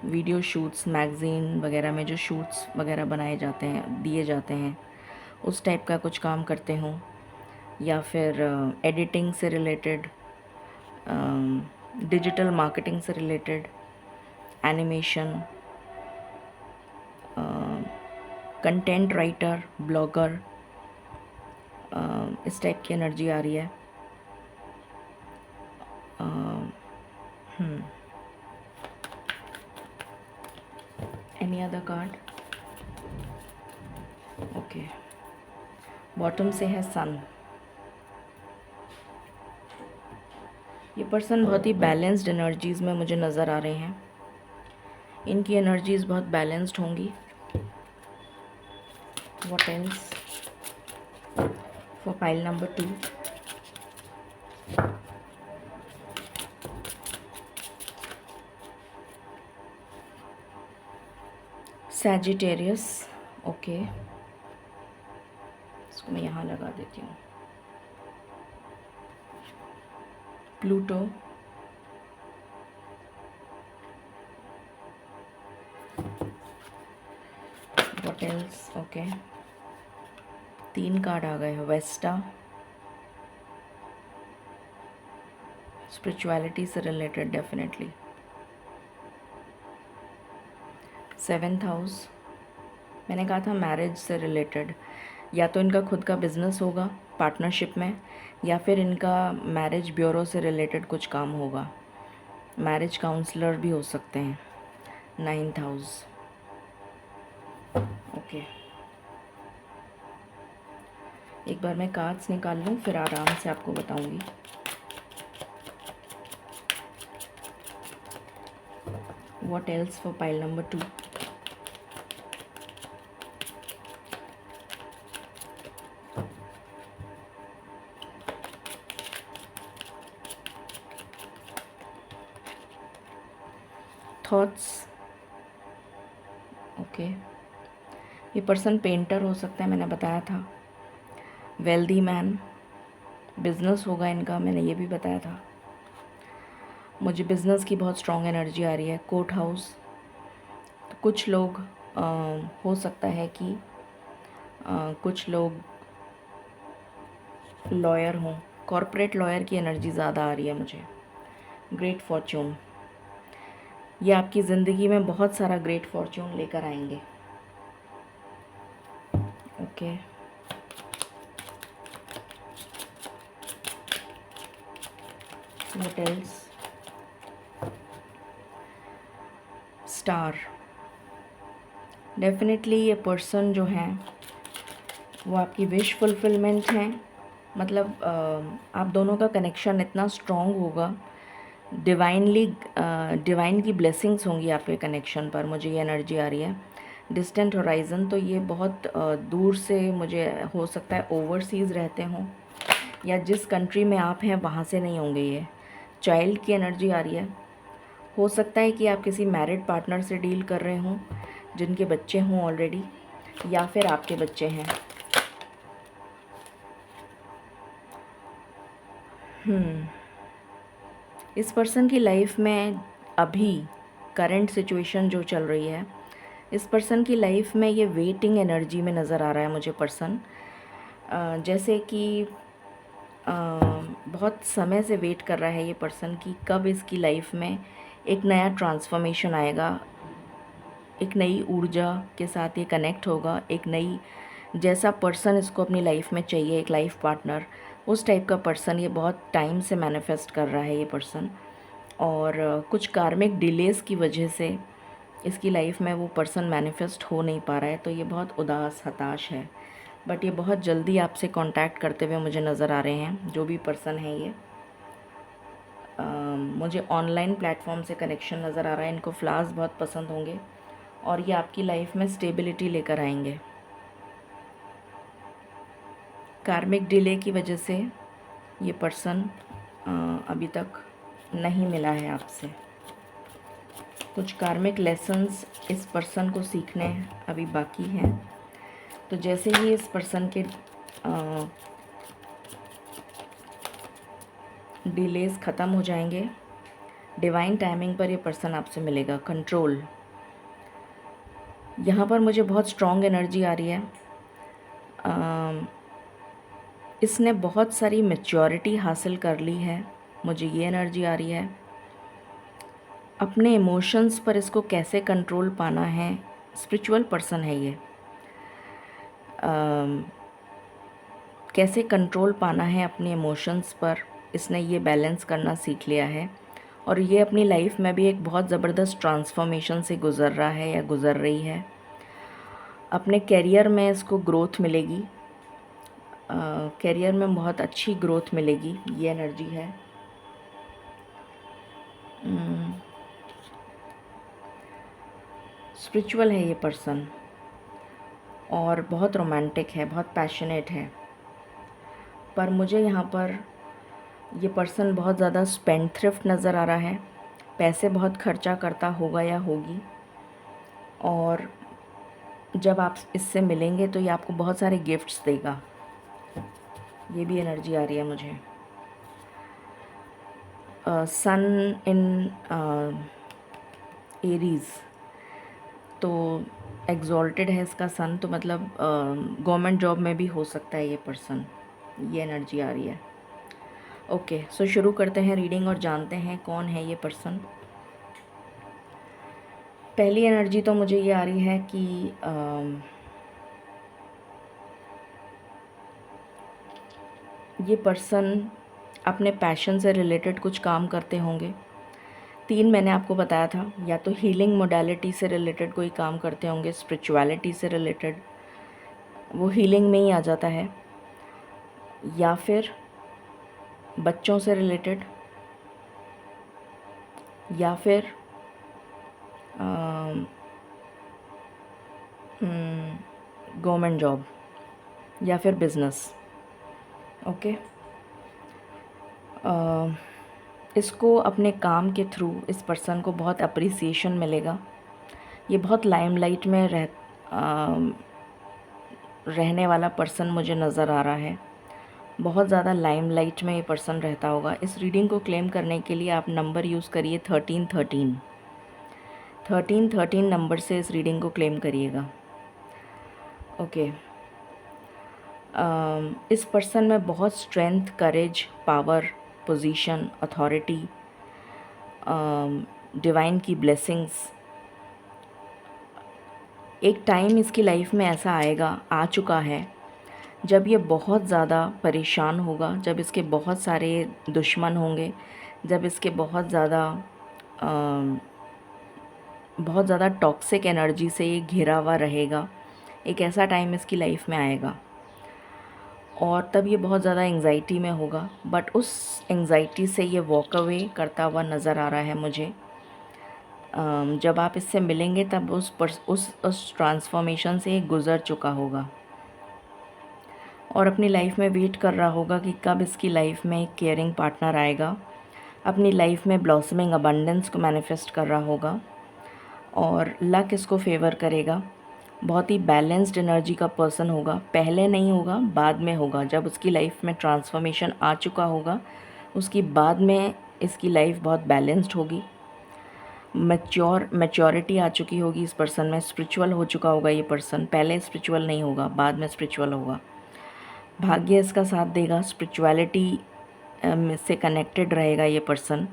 वीडियो शूट्स, मैगज़ीन वगैरह में जो शूट्स वगैरह बनाए जाते हैं, दिए जाते हैं, उस टाइप का कुछ काम करते हों, या फिर एडिटिंग से रिलेटेड, डिजिटल मार्केटिंग से related, animation, content writer, blogger, इस टाइप की एनर्जी आ रही है। Any other card? Okay, bottom से है सन। ये पर्सन बहुत ही बैलेंस्ड एनर्जीज़ में मुझे नज़र आ रहे हैं, इनकी एनर्जीज़ बहुत बैलेंस्ड होंगी। What else for pile number 2? सैजिटेरियस, ओके, इसको मैं यहाँ लगा देती हूँ। Pluto, what else? Okay, 3 card आ गए हैं। वेस्टा, स्पिरिचुअलिटी से रिलेटेड डेफिनेटली। 7th हाउस, मैंने कहा था मैरिज से रिलेटेड, या तो इनका खुद का बिजनेस होगा पार्टनरशिप में, या फिर इनका मैरिज ब्यूरो से रिलेटेड कुछ काम होगा, मैरिज काउंसलर भी हो सकते हैं। 9th house, okay. एक बार मैं कार्ड्स निकाल लूँ, फिर आराम से आपको बताऊंगी। What else for pile number 2? Thoughts, okay. ये पर्सन पेंटर हो सकता है, मैंने बताया था। वेल्दी मैन, बिजनेस होगा इनका, मैंने ये भी बताया था। मुझे बिज़नेस की बहुत स्ट्रॉन्ग एनर्जी आ रही है। कोर्ट हाउस, तो कुछ लोग हो सकता है कि कुछ लोग लॉयर हों, कॉरपोरेट लॉयर की एनर्जी ज़्यादा आ रही है मुझे। ग्रेट फॉर्च्यून, ये आपकी ज़िंदगी में बहुत सारा ग्रेट फॉर्च्यून लेकर आएंगे, okay. What else? Star, definitely ये पर्सन जो हैं वो आपकी विश फुलफिलमेंट हैं। मतलब आप दोनों का कनेक्शन इतना स्ट्रॉन्ग होगा डिवाइन की ब्लेसिंग्स होंगी आपके कनेक्शन पर, मुझे ये एनर्जी आ रही है। डिस्टेंट होराइज़न, तो ये बहुत दूर से, मुझे हो सकता है ओवरसीज़ रहते हों, या जिस कंट्री में आप हैं वहाँ से नहीं होंगे ये। चाइल्ड की एनर्जी आ रही है। हो सकता है कि आप किसी मैरिड पार्टनर से डील कर रहे हों जिनके बच्चे हों ऑलरेडी, या फिर आपके बच्चे हैं। इस पर्सन की लाइफ में अभी करंट सिचुएशन जो चल रही है, इस पर्सन की लाइफ में ये वेटिंग एनर्जी में नज़र आ रहा है मुझे पर्सन। जैसे कि बहुत समय से वेट कर रहा है ये पर्सन कि कब इसकी लाइफ में एक नया ट्रांसफॉर्मेशन आएगा, एक नई ऊर्जा के साथ ये कनेक्ट होगा, एक नई, जैसा पर्सन इसको अपनी लाइफ में चाहिए, एक लाइफ पार्टनर, उस टाइप का पर्सन ये बहुत टाइम से मैनिफेस्ट कर रहा है ये पर्सन। और कुछ कार्मिक डिलेज़ की वजह से इसकी लाइफ में वो पर्सन मैनिफेस्ट हो नहीं पा रहा है, तो ये बहुत उदास, हताश है। बट ये बहुत जल्दी आपसे कांटेक्ट करते हुए मुझे नज़र आ रहे हैं, जो भी पर्सन है ये। मुझे ऑनलाइन प्लेटफॉर्म से कनेक्शन नज़र आ रहा है। इनको फ्लावर्स बहुत पसंद होंगे और ये आपकी लाइफ में स्टेबिलिटी लेकर आएंगे। कार्मिक डिले की वजह से ये पर्सन अभी तक नहीं मिला है आपसे। कुछ कार्मिक लेसन्स इस पर्सन को सीखने अभी बाकी हैं। तो जैसे ही इस पर्सन के डिलेज़ ख़त्म हो जाएंगे, डिवाइन टाइमिंग पर ये पर्सन आपसे मिलेगा। कंट्रोल, यहाँ पर मुझे बहुत स्ट्रॉन्ग एनर्जी आ रही है। इसने बहुत सारी मैच्योरिटी हासिल कर ली है, मुझे ये एनर्जी आ रही है। अपने इमोशंस पर इसको कैसे कंट्रोल पाना है, स्पिरिचुअल पर्सन है ये। कैसे कंट्रोल पाना है अपने इमोशंस पर, इसने ये बैलेंस करना सीख लिया है। और ये अपनी लाइफ में भी एक बहुत ज़बरदस्त ट्रांसफॉर्मेशन से गुज़र रहा है या गुज़र रही है। अपने कैरियर में इसको ग्रोथ मिलेगी, कैरियर में बहुत अच्छी ग्रोथ मिलेगी, ये एनर्जी है। स्पिरिचुअल है ये पर्सन और बहुत रोमांटिक है, बहुत पैशनेट है। पर मुझे यहाँ पर ये पर्सन बहुत ज़्यादा स्पेंडथ्रिफ्ट नज़र आ रहा है, पैसे बहुत खर्चा करता होगा या होगी। और जब आप इससे मिलेंगे तो ये आपको बहुत सारे गिफ्ट्स देगा, ये भी एनर्जी आ रही है मुझे। सन इन एरीज़, तो एग्जॉल्टेड है इसका सन, तो मतलब गवर्नमेंट जॉब में भी हो सकता है ये पर्सन, ये एनर्जी आ रही है। ओके, सो शुरू करते हैं रीडिंग और जानते हैं कौन है ये पर्सन। पहली एनर्जी तो मुझे ये आ रही है कि ये पर्सन अपने पैशन से रिलेटेड कुछ काम करते होंगे। 3 मैंने आपको बताया था, या तो हीलिंग मोडालिटी से रिलेटेड कोई काम करते होंगे, स्पिरिचुअलिटी से रिलेटेड, वो हीलिंग में ही आ जाता है, या फिर बच्चों से रिलेटेड, या फिर गवर्नमेंट जॉब, या फिर बिज़नेस। ओके, इसको अपने काम के थ्रू इस पर्सन को बहुत अप्रिसिएशन मिलेगा। ये बहुत लाइमलाइट में रहने वाला पर्सन मुझे नज़र आ रहा है, बहुत ज़्यादा लाइमलाइट में ये पर्सन रहता होगा। इस रीडिंग को क्लेम करने के लिए आप नंबर यूज़ करिए 1313 1313 नंबर से इस रीडिंग को क्लेम करिएगा। ओके, इस पर्सन में बहुत स्ट्रेंथ, करेज, पावर, पोजीशन, अथॉरिटी, डिवाइन की ब्लेसिंग्स। एक टाइम इसकी लाइफ में ऐसा आएगा, आ चुका है, जब ये बहुत ज़्यादा परेशान होगा, जब इसके बहुत सारे दुश्मन होंगे, जब इसके बहुत ज़्यादा टॉक्सिक एनर्जी से ये घिरा हुआ रहेगा। एक ऐसा टाइम इसकी लाइफ में आएगा और तब ये बहुत ज़्यादा एंग्जाइटी में होगा, बट उस एंग्जाइटी से ये वॉक अवे करता हुआ नज़र आ रहा है मुझे। जब आप इससे मिलेंगे तब उस ट्रांसफॉर्मेशन से ये गुज़र चुका होगा और अपनी लाइफ में वेट कर रहा होगा कि कब इसकी लाइफ में एक केयरिंग पार्टनर आएगा। अपनी लाइफ में ब्लॉसमिंग अबंडेंस को मैनिफेस्ट कर रहा होगा और लक इसको फेवर करेगा। बहुत ही बैलेंस्ड एनर्जी का पर्सन होगा। पहले नहीं होगा, बाद में होगा। जब उसकी लाइफ में ट्रांसफॉर्मेशन आ चुका होगा, उसकी बाद में इसकी लाइफ बहुत बैलेंस्ड होगी। मैच्योरिटी आ चुकी होगी इस पर्सन में। स्पिरिचुअल हो चुका होगा ये पर्सन। पहले स्पिरिचुअल नहीं होगा, बाद में स्पिरिचुअल होगा। भाग्य इसका साथ देगा। स्पिरिचुअलिटी से कनेक्टेड रहेगा ये पर्सन।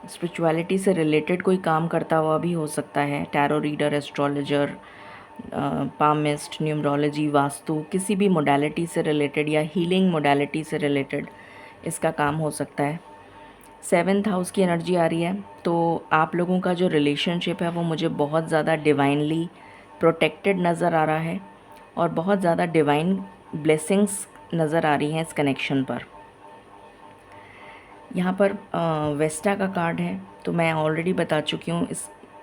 स्पिरिचुअलिटी से रिलेटेड कोई काम करता हुआ भी हो सकता है। Tarot reader, astrologer, palmist, numerology, vastu, किसी भी मोडालिटी से रिलेटेड या हीलिंग मोडालिटी से रिलेटेड इसका काम हो सकता है। 7th हाउस की एनर्जी आ रही है, तो आप लोगों का जो रिलेशनशिप है वो मुझे बहुत ज़्यादा डिवाइनली प्रोटेक्टेड नज़र आ रहा है और बहुत ज़्यादा डिवाइन ब्लेसिंग्स नज़र आ रही हैं इस कनेक्शन पर। यहाँ पर वेस्टा का कार्ड है, तो मैं ऑलरेडी बता चुकी हूँ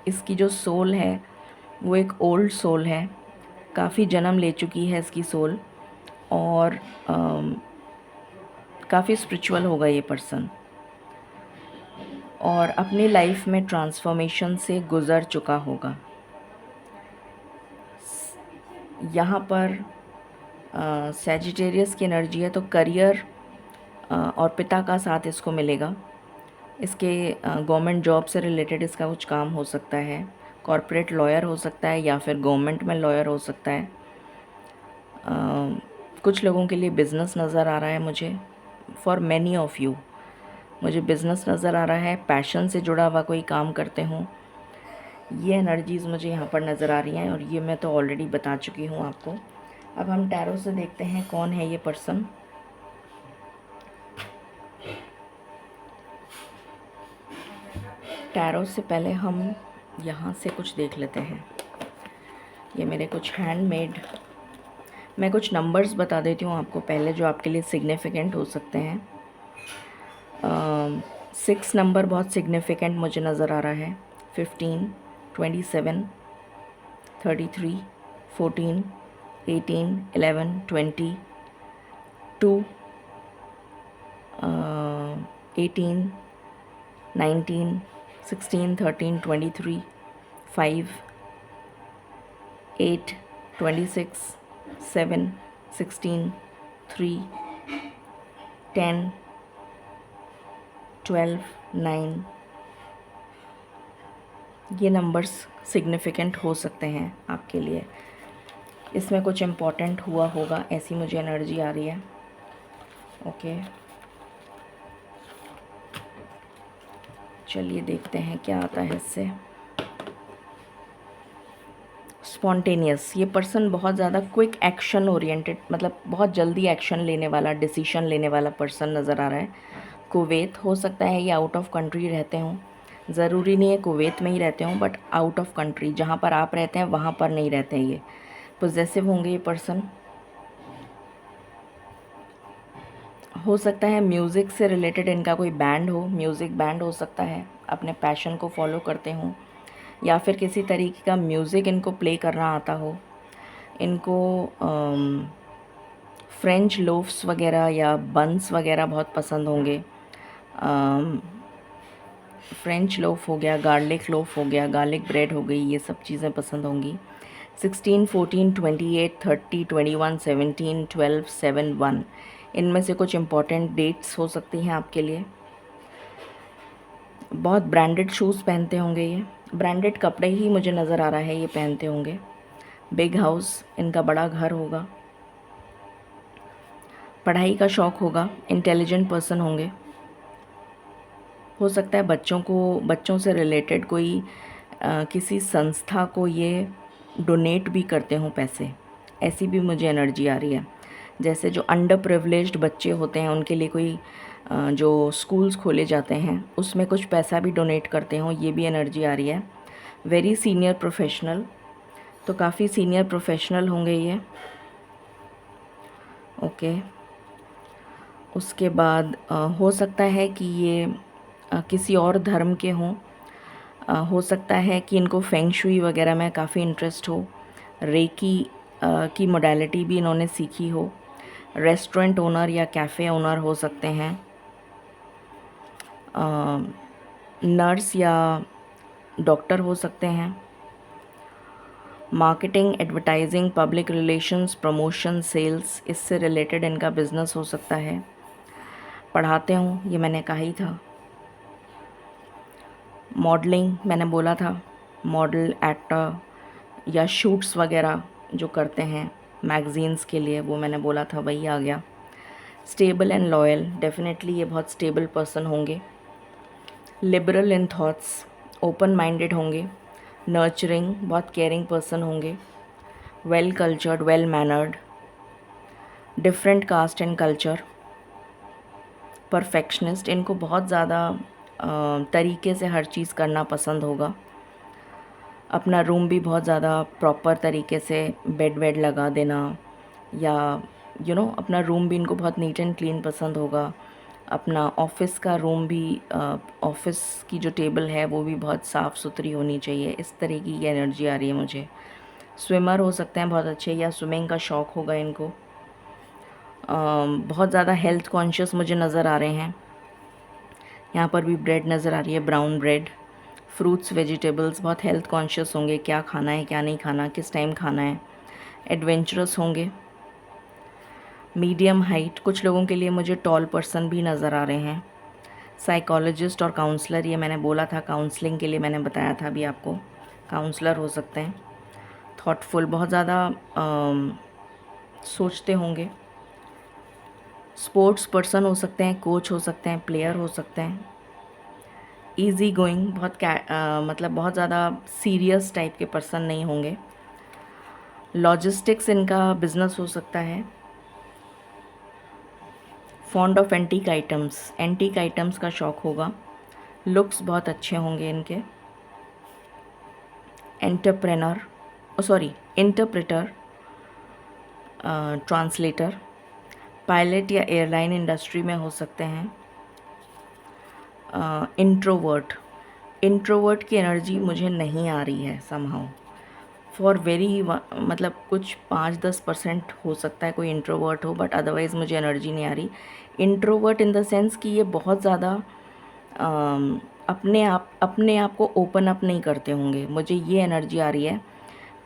इसकी जो सोल है वो एक ओल्ड सोल है। काफ़ी जन्म ले चुकी है इसकी सोल और काफ़ी स्पिरिचुअल होगा ये पर्सन और अपनी लाइफ में ट्रांसफॉर्मेशन से गुज़र चुका होगा। यहाँ पर सैजिटेरियस की एनर्जी है, तो करियर और पिता का साथ इसको मिलेगा। इसके गवर्नमेंट जॉब से रिलेटेड इसका कुछ काम हो सकता है। कॉर्पोरेट लॉयर हो सकता है या फिर गवर्नमेंट में लॉयर हो सकता है। कुछ लोगों के लिए बिज़नेस नज़र आ रहा है मुझे। फॉर मैनी ऑफ़ यू मुझे बिज़नेस नज़र आ रहा है। पैशन से जुड़ा हुआ कोई काम करते हों, ये एनर्जीज़ मुझे यहाँ पर नज़र आ रही हैं और ये मैं तो ऑलरेडी बता चुकी हूँ आपको। अब हम टैरो से देखते हैं कौन है ये पर्सन। टैरो से पहले हम यहाँ से कुछ देख लेते हैं। ये मेरे कुछ हैंडमेड, मैं कुछ नंबर्स बता देती हूँ आपको पहले जो आपके लिए सिग्निफिकेंट हो सकते हैं। 6 नंबर बहुत सिग्निफिकेंट मुझे नज़र आ रहा है। 15, 27, 33, 14, 18, 11, 20, 2, 18, 19, 16, 13, 23, 5, 8, 26, 7, 16, 3, 10, 12, 9। ये नंबर्स सिग्निफिकेंट हो सकते हैं आपके लिए। इसमें कुछ इम्पोर्टेंट हुआ होगा, ऐसी मुझे एनर्जी आ रही है। ओके, चलिए देखते हैं क्या आता है इससे। स्पॉन्टेनियस, ये पर्सन बहुत ज़्यादा क्विक एक्शन ओरिएंटेड, मतलब बहुत जल्दी एक्शन लेने वाला, डिसीजन लेने वाला पर्सन नज़र आ रहा है। कुवैत हो सकता है, या आउट ऑफ कंट्री रहते हों। ज़रूरी नहीं है कुवैत में ही रहते हों, बट आउट ऑफ कंट्री जहाँ पर आप रहते हैं वहाँ पर नहीं रहते हैं। ये पॉजेसिव होंगे ये पर्सन। हो सकता है म्यूज़िक से रिलेटेड इनका कोई बैंड हो, म्यूज़िक बैंड हो सकता है, अपने पैशन को फॉलो करते हों या फिर किसी तरीके का म्यूज़िक इनको प्ले करना आता हो। इनको फ्रेंच लोफ्स वगैरह या बन्स वगैरह बहुत पसंद होंगे। फ्रेंच लोफ हो गया, गार्लिक लोफ हो गया, गार्लिक ब्रेड हो गई, ये सब चीज़ें पसंद होंगी। 16, 14, 28, 30, 21, 17, 12, 7, 1, इनमें से कुछ इम्पॉर्टेंट डेट्स हो सकती हैं आपके लिए। बहुत ब्रांडेड शूज़ पहनते होंगे ये, ब्रांडेड कपड़े ही मुझे नज़र आ रहा है ये पहनते होंगे। बिग हाउस, इनका बड़ा घर होगा। पढ़ाई का शौक़ होगा, इंटेलिजेंट पर्सन होंगे। हो सकता है बच्चों से रिलेटेड कोई किसी संस्था को ये डोनेट भी करते हों पैसे, ऐसी भी मुझे एनर्जी आ रही है। जैसे जो अंडर प्रिविलेज्ड बच्चे होते हैं उनके लिए कोई जो स्कूल्स खोले जाते हैं उसमें कुछ पैसा भी डोनेट करते हों, ये भी एनर्जी आ रही है। वेरी सीनियर प्रोफेशनल, तो काफ़ी सीनियर प्रोफेशनल होंगे ये। ओके। उसके बाद हो सकता है कि ये किसी और धर्म के हों। हो सकता है कि इनको फेंग शुई वगैरह में काफ़ी इंटरेस्ट हो। रेकी की मोडालिटी भी इन्होंने सीखी हो। रेस्टोरेंट ओनर या कैफ़े ओनर हो सकते हैं। नर्स या डॉक्टर हो सकते हैं। Marketing, advertising, public relations, promotion, sales, इससे रिलेटेड इनका बिजनेस हो सकता है। पढ़ाते हूँ, ये मैंने कहा ही था। मॉडलिंग मैंने बोला था, मॉडल, एक्टर या शूट्स वगैरह जो करते हैं मैगज़ीन्स के लिए, वो मैंने बोला था, वही आ गया। स्टेबल एंड लॉयल, डेफिनेटली ये बहुत स्टेबल पर्सन होंगे। लिबरल इन थॉट्स, ओपन माइंडेड होंगे। नर्चरिंग, बहुत केयरिंग पर्सन होंगे। Well cultured, well mannered. Different caste and culture. Perfectionist, इनको बहुत ज़्यादा तरीके से हर चीज़ करना पसंद होगा। अपना रूम भी बहुत ज़्यादा प्रॉपर तरीके से बेड वेड लगा देना, या अपना रूम भी इनको बहुत नीट एंड क्लीन पसंद होगा। अपना ऑफ़िस का रूम भी, ऑफ़िस की जो टेबल है वो भी बहुत साफ़ सुथरी होनी चाहिए। इस तरीके की एनर्जी आ रही है मुझे। स्विमर हो सकते हैं बहुत अच्छे, या स्विमिंग का शौक़ होगा इनको। बहुत ज़्यादा हेल्थ कॉन्शियस मुझे नज़र आ रहे हैं। यहाँ पर भी ब्रेड नज़र आ रही है, ब्राउन ब्रेड। फ्रूट्स, वेजिटेबल्स, बहुत हेल्थ कॉन्शियस होंगे, क्या खाना है क्या नहीं खाना, किस टाइम खाना है। एडवेंचरस होंगे। मीडियम हाइट, कुछ लोगों के लिए मुझे टॉल पर्सन भी नज़र आ रहे हैं। साइकोलॉजिस्ट और काउंसलर, ये मैंने बोला था, काउंसलिंग के लिए मैंने बताया था अभी आपको, काउंसलर हो सकते हैं। थॉटफुल, बहुत ज़्यादा सोचते होंगे। स्पोर्ट्स पर्सन हो सकते हैं, कोच हो सकते हैं, प्लेयर हो सकते हैं। ईज़ी गोइंग, मतलब बहुत ज़्यादा सीरियस टाइप के पर्सन नहीं होंगे। लॉजिस्टिक्स इनका बिजनेस हो सकता है। Fond of antique items, antique items का शौक़ होगा। लुक्स बहुत अच्छे होंगे इनके। Entrepreneur, interpreter, translator. पायलट या एयरलाइन इंडस्ट्री में हो सकते हैं। इंट्रोवर्ट, इंट्रोवर्ट की एनर्जी मुझे नहीं आ रही है समहाउ। फॉर वेरी मतलब कुछ 5-10% हो सकता है कोई इंट्रोवर्ट हो, बट अदरवाइज़ मुझे एनर्जी नहीं आ रही। इंट्रोवर्ट इन द सेंस कि ये बहुत ज़्यादा अपने आप को ओपन अप नहीं करते होंगे। मुझे ये एनर्जी आ रही है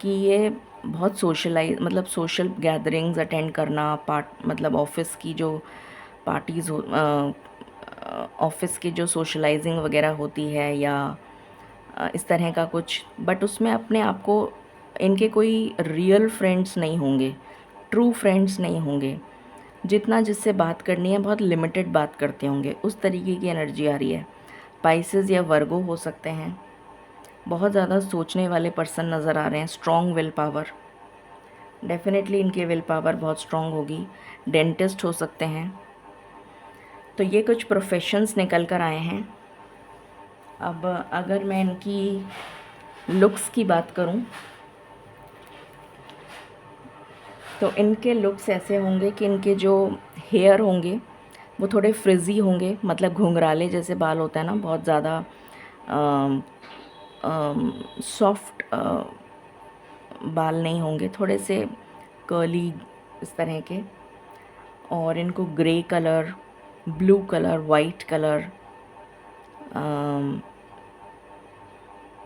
कि ये बहुत मतलब सोशल गैदरिंग्स अटेंड करना, मतलब ऑफिस की जो पार्टीज़ हो, ऑफिस की जो सोशलाइजिंग वगैरह होती है, या इस तरह का कुछ, बट उसमें अपने आप को, इनके कोई रियल फ्रेंड्स नहीं होंगे, ट्रू फ्रेंड्स नहीं होंगे। जितना जिससे बात करनी है बहुत लिमिटेड बात करते होंगे, उस तरीके की एनर्जी आ रही है। पाइसेस या वर्गो हो सकते हैं। बहुत ज़्यादा सोचने वाले पर्सन नज़र आ रहे हैं। स्ट्रॉन्ग विल पावर, डेफिनेटली इनकी विल पावर बहुत स्ट्रॉन्ग होगी। डेंटिस्ट हो सकते हैं। तो ये कुछ प्रोफेशंस निकल कर आए हैं। अब अगर मैं इनकी लुक्स की बात करूं, तो इनके लुक्स ऐसे होंगे कि इनके जो हेयर होंगे वो थोड़े फ्रिज़ी होंगे, मतलब घुंघराले जैसे बाल होता है ना, बहुत ज़्यादा सॉफ्ट बाल नहीं होंगे, थोड़े से कर्ली इस तरह के। और इनको grey colour, blue colour, white colour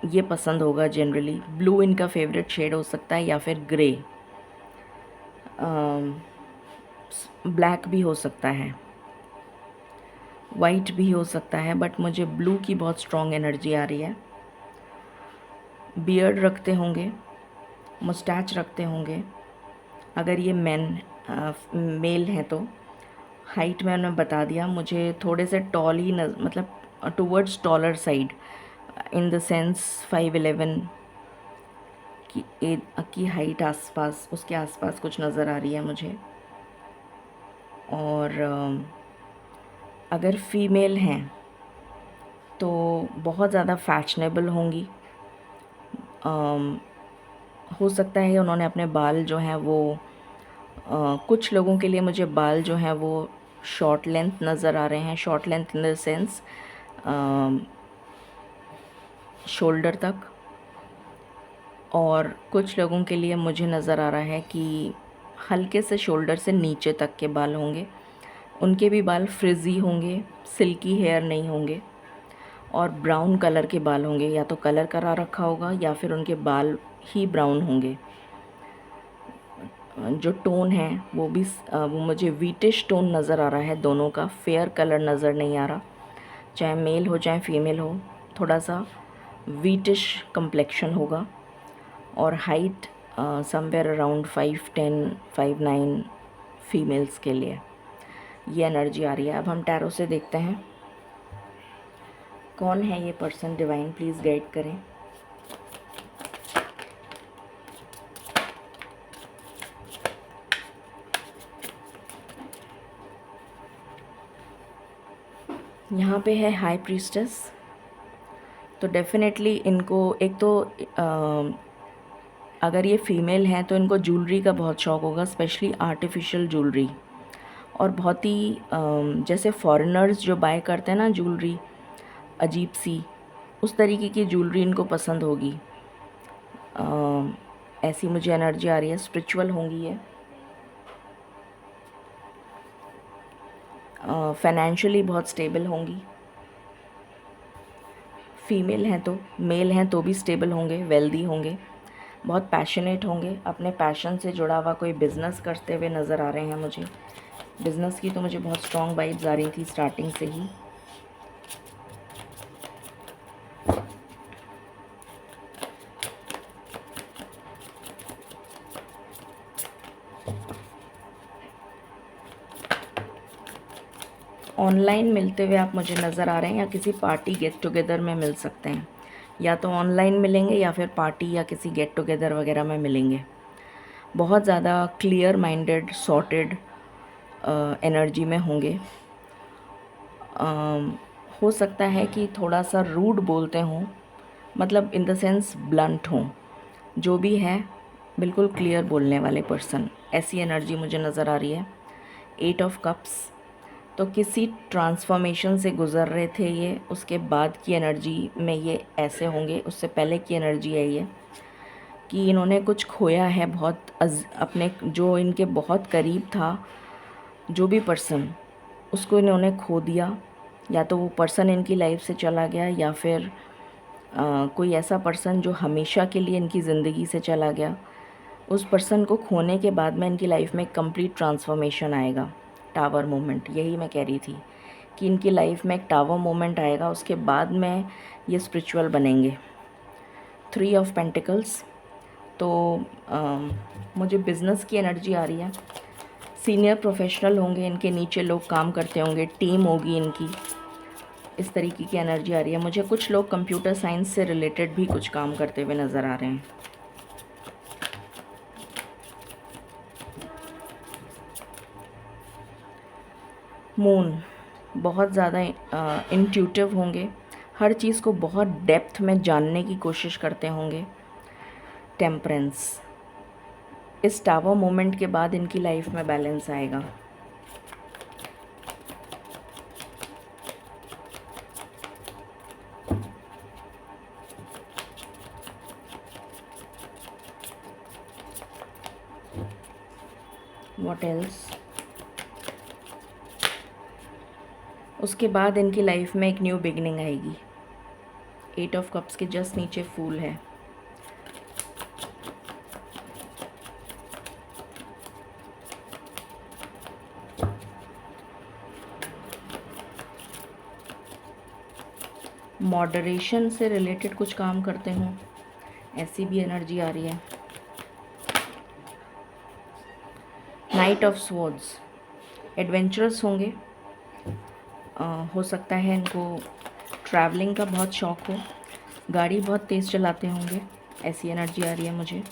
ये पसंद होगा जनरली। ब्लू इनका फेवरेट शेड हो सकता है, या फिर ग्रे। ब्लैक भी हो सकता है, वाइट भी हो सकता है, बट मुझे ब्लू की बहुत स्ट्रॉन्ग एनर्जी आ रही है। बियर्ड रखते होंगे, मुस्टैच रखते होंगे अगर ये मेल हैं तो। हाइट मैंने बता दिया, मुझे थोड़े से टॉल ही मतलब towards taller side, in the sense 5'11" की हाइट आसपास, उसके आसपास कुछ नज़र आ रही है मुझे। और अगर फीमेल हैं तो बहुत ज़्यादा फैशनेबल होंगी। हो सकता है उन्होंने अपने बाल जो हैं वो कुछ लोगों के लिए मुझे बाल जो हैं वो शॉर्ट लेंथ नज़र आ रहे हैं, short length in the sense shoulder तक, और कुछ लोगों के लिए मुझे नज़र आ रहा है कि हल्के से शोल्डर से नीचे तक के बाल होंगे। उनके भी बाल फ्रिज़ी होंगे, सिल्की हेयर नहीं होंगे, और ब्राउन कलर के बाल होंगे। या तो कलर करा रखा होगा या फिर उनके बाल ही ब्राउन होंगे। जो टोन है वो मुझे व्हीटिश टोन नज़र आ रहा है दोनों का, फेयर कलर नज़र नहीं आ रहा। चाहे मेल हो चाहे फीमेल हो, थोड़ा सा व्हीटिश कम्प्लेक्शन होगा। और हाइट समवेयर अराउंड 5'10", 5'9" फीमेल्स के लिए ये एनर्जी आ रही है। अब हम टैरो से देखते हैं कौन है ये पर्सन। डिवाइन प्लीज़ गाइड करें। यहाँ पे है हाई प्रीस्टेस। तो डेफिनेटली इनको एक तो अगर ये फ़ीमेल हैं तो इनको ज्वेलरी का बहुत शौक़ होगा, स्पेशली आर्टिफिशियल ज्वेलरी। और बहुत ही जैसे फॉरेनर्स जो बाय करते हैं ना ज्वेलरी अजीब सी, उस तरीके की ज्वेलरी इनको पसंद होगी। ऐसी मुझे एनर्जी आ रही है। स्पिरिचुअल होंगी ये, फाइनेंशियली बहुत स्टेबल होंगी। फीमेल हैं तो, मेल हैं तो भी स्टेबल होंगे, वेल्दी होंगे, बहुत पैशनेट होंगे, अपने पैशन से जुड़ा हुआ कोई बिज़नेस करते हुए नज़र आ रहे हैं मुझे। बिज़नेस की तो मुझे बहुत स्ट्रॉन्ग वाइब्स आ रही थी स्टार्टिंग से ही। ऑनलाइन मिलते हुए आप मुझे नज़र आ रहे हैं, या किसी पार्टी गेट टुगेदर में मिल सकते हैं। या तो ऑनलाइन मिलेंगे या फिर पार्टी या किसी गेट टुगेदर वगैरह में मिलेंगे। बहुत ज़्यादा क्लियर माइंडेड, सॉर्टेड एनर्जी में होंगे। हो सकता है कि थोड़ा सा रूड बोलते हों, मतलब इन द सेंस ब्लंट हों। जो भी है बिल्कुल क्लियर बोलने वाले पर्सन, ऐसी एनर्जी मुझे नज़र आ रही है। 8 ऑफ कप्स, तो किसी ट्रांसफॉर्मेशन से गुज़र रहे थे ये, उसके बाद की एनर्जी में ये ऐसे होंगे। उससे पहले की एनर्जी है ये कि इन्होंने कुछ खोया है बहुत, अपने जो इनके बहुत करीब था जो भी पर्सन, उसको इन्होंने खो दिया। या तो वो पर्सन इनकी लाइफ से चला गया, या फिर कोई ऐसा पर्सन जो हमेशा के लिए इनकी ज़िंदगी से चला गया। उस पर्सन को खोने के बाद में इनकी लाइफ में कंप्लीट ट्रांसफॉर्मेशन आएगा। टावर मोमेंट, यही मैं कह रही थी कि इनकी लाइफ में एक टावर मोमेंट आएगा, उसके बाद में ये स्पिरिचुअल बनेंगे। 3 ऑफ पेंटिकल्स, तो मुझे बिज़नेस की एनर्जी आ रही है। सीनियर प्रोफेशनल होंगे, इनके नीचे लोग काम करते होंगे, टीम होगी इनकी, इस तरीके की एनर्जी आ रही है मुझे। कुछ लोग कंप्यूटर साइंस से रिलेटेड भी कुछ काम करते हुए नज़र आ रहे हैं। मून, बहुत ज़्यादा इंट्यूटिव होंगे, हर चीज़ को बहुत डेप्थ में जानने की कोशिश करते होंगे। टेम्परेंस, इस टावर मोमेंट के बाद इनकी लाइफ में बैलेंस आएगा। व्हाट एल्स, उसके बाद इनकी लाइफ में एक न्यू बिगनिंग आएगी। 8 ऑफ कप्स के जस्ट नीचे फूल है। मॉडरेशन से रिलेटेड कुछ काम करते हों, ऐसी भी एनर्जी आ रही है। नाइट ऑफ स्वॉर्ड्स, एडवेंचरस होंगे। हो सकता है इनको ट्रैवलिंग का बहुत शौक़ हो, गाड़ी बहुत तेज़ चलाते होंगे, ऐसी एनर्जी आ रही है मुझे।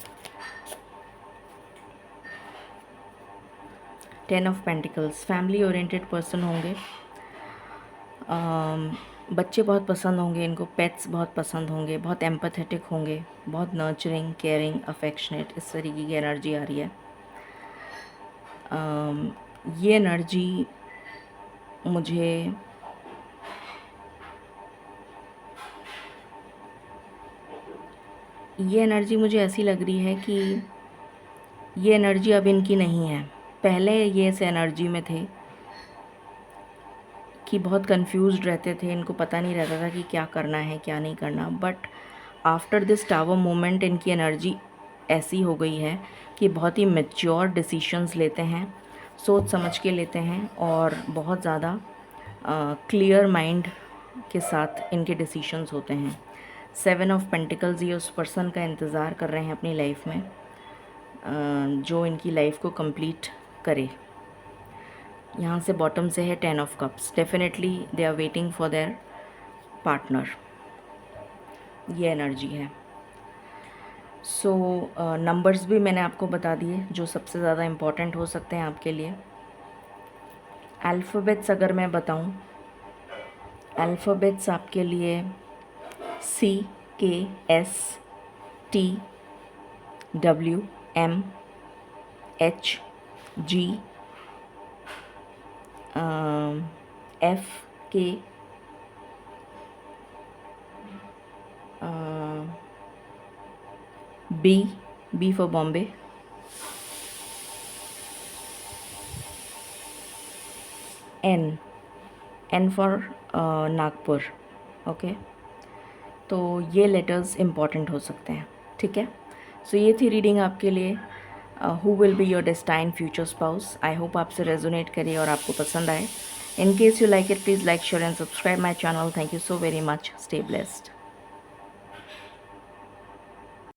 10 of pentacles, family oriented person होंगे। बच्चे बहुत पसंद होंगे इनको, पेट्स बहुत पसंद होंगे, बहुत एम्पैथेटिक होंगे, बहुत नर्चरिंग, केयरिंग, अफेक्शनेट, इस तरीके की एनर्जी आ रही है। ये एनर्जी मुझे ऐसी लग रही है कि ये एनर्जी अब इनकी नहीं है। पहले ये इस एनर्जी में थे कि बहुत कंफ्यूज्ड रहते थे, इनको पता नहीं रहता था कि क्या करना है क्या नहीं करना। But after this tower moment इनकी एनर्जी ऐसी हो गई है कि बहुत ही मैच्योर डिसीशंस लेते हैं, सोच समझ के लेते हैं और बहुत ज़्यादा क्लियर माइंड के साथ इनके डिसीशंस होते हैं। 7 ऑफ पेंटिकल्स ये उस पर्सन का इंतज़ार कर रहे हैं अपनी लाइफ में जो इनकी लाइफ को कंप्लीट करे। यहाँ से बॉटम से है 10 of cups. Definitely they are waiting for their partner, ये एनर्जी है। सो नंबर्स भी मैंने आपको बता दिए जो सबसे ज़्यादा इम्पॉर्टेंट हो सकते हैं आपके लिए। अल्फ़ाबेट्स अगर मैं बताऊं, अल्फ़ाबेट्स आपके लिए CKSTWMHG FK B for Bombay, N for Nagpur. Okay, तो ये लेटर्स इम्पॉर्टेंट हो सकते हैं। ठीक है, सो ये थी रीडिंग आपके लिए। Who will be your destined future spouse. I hope आपसे रेजोनेट करे और आपको पसंद आए। In case you like it, please like, share and subscribe my channel. Thank you so very much. Stay blessed.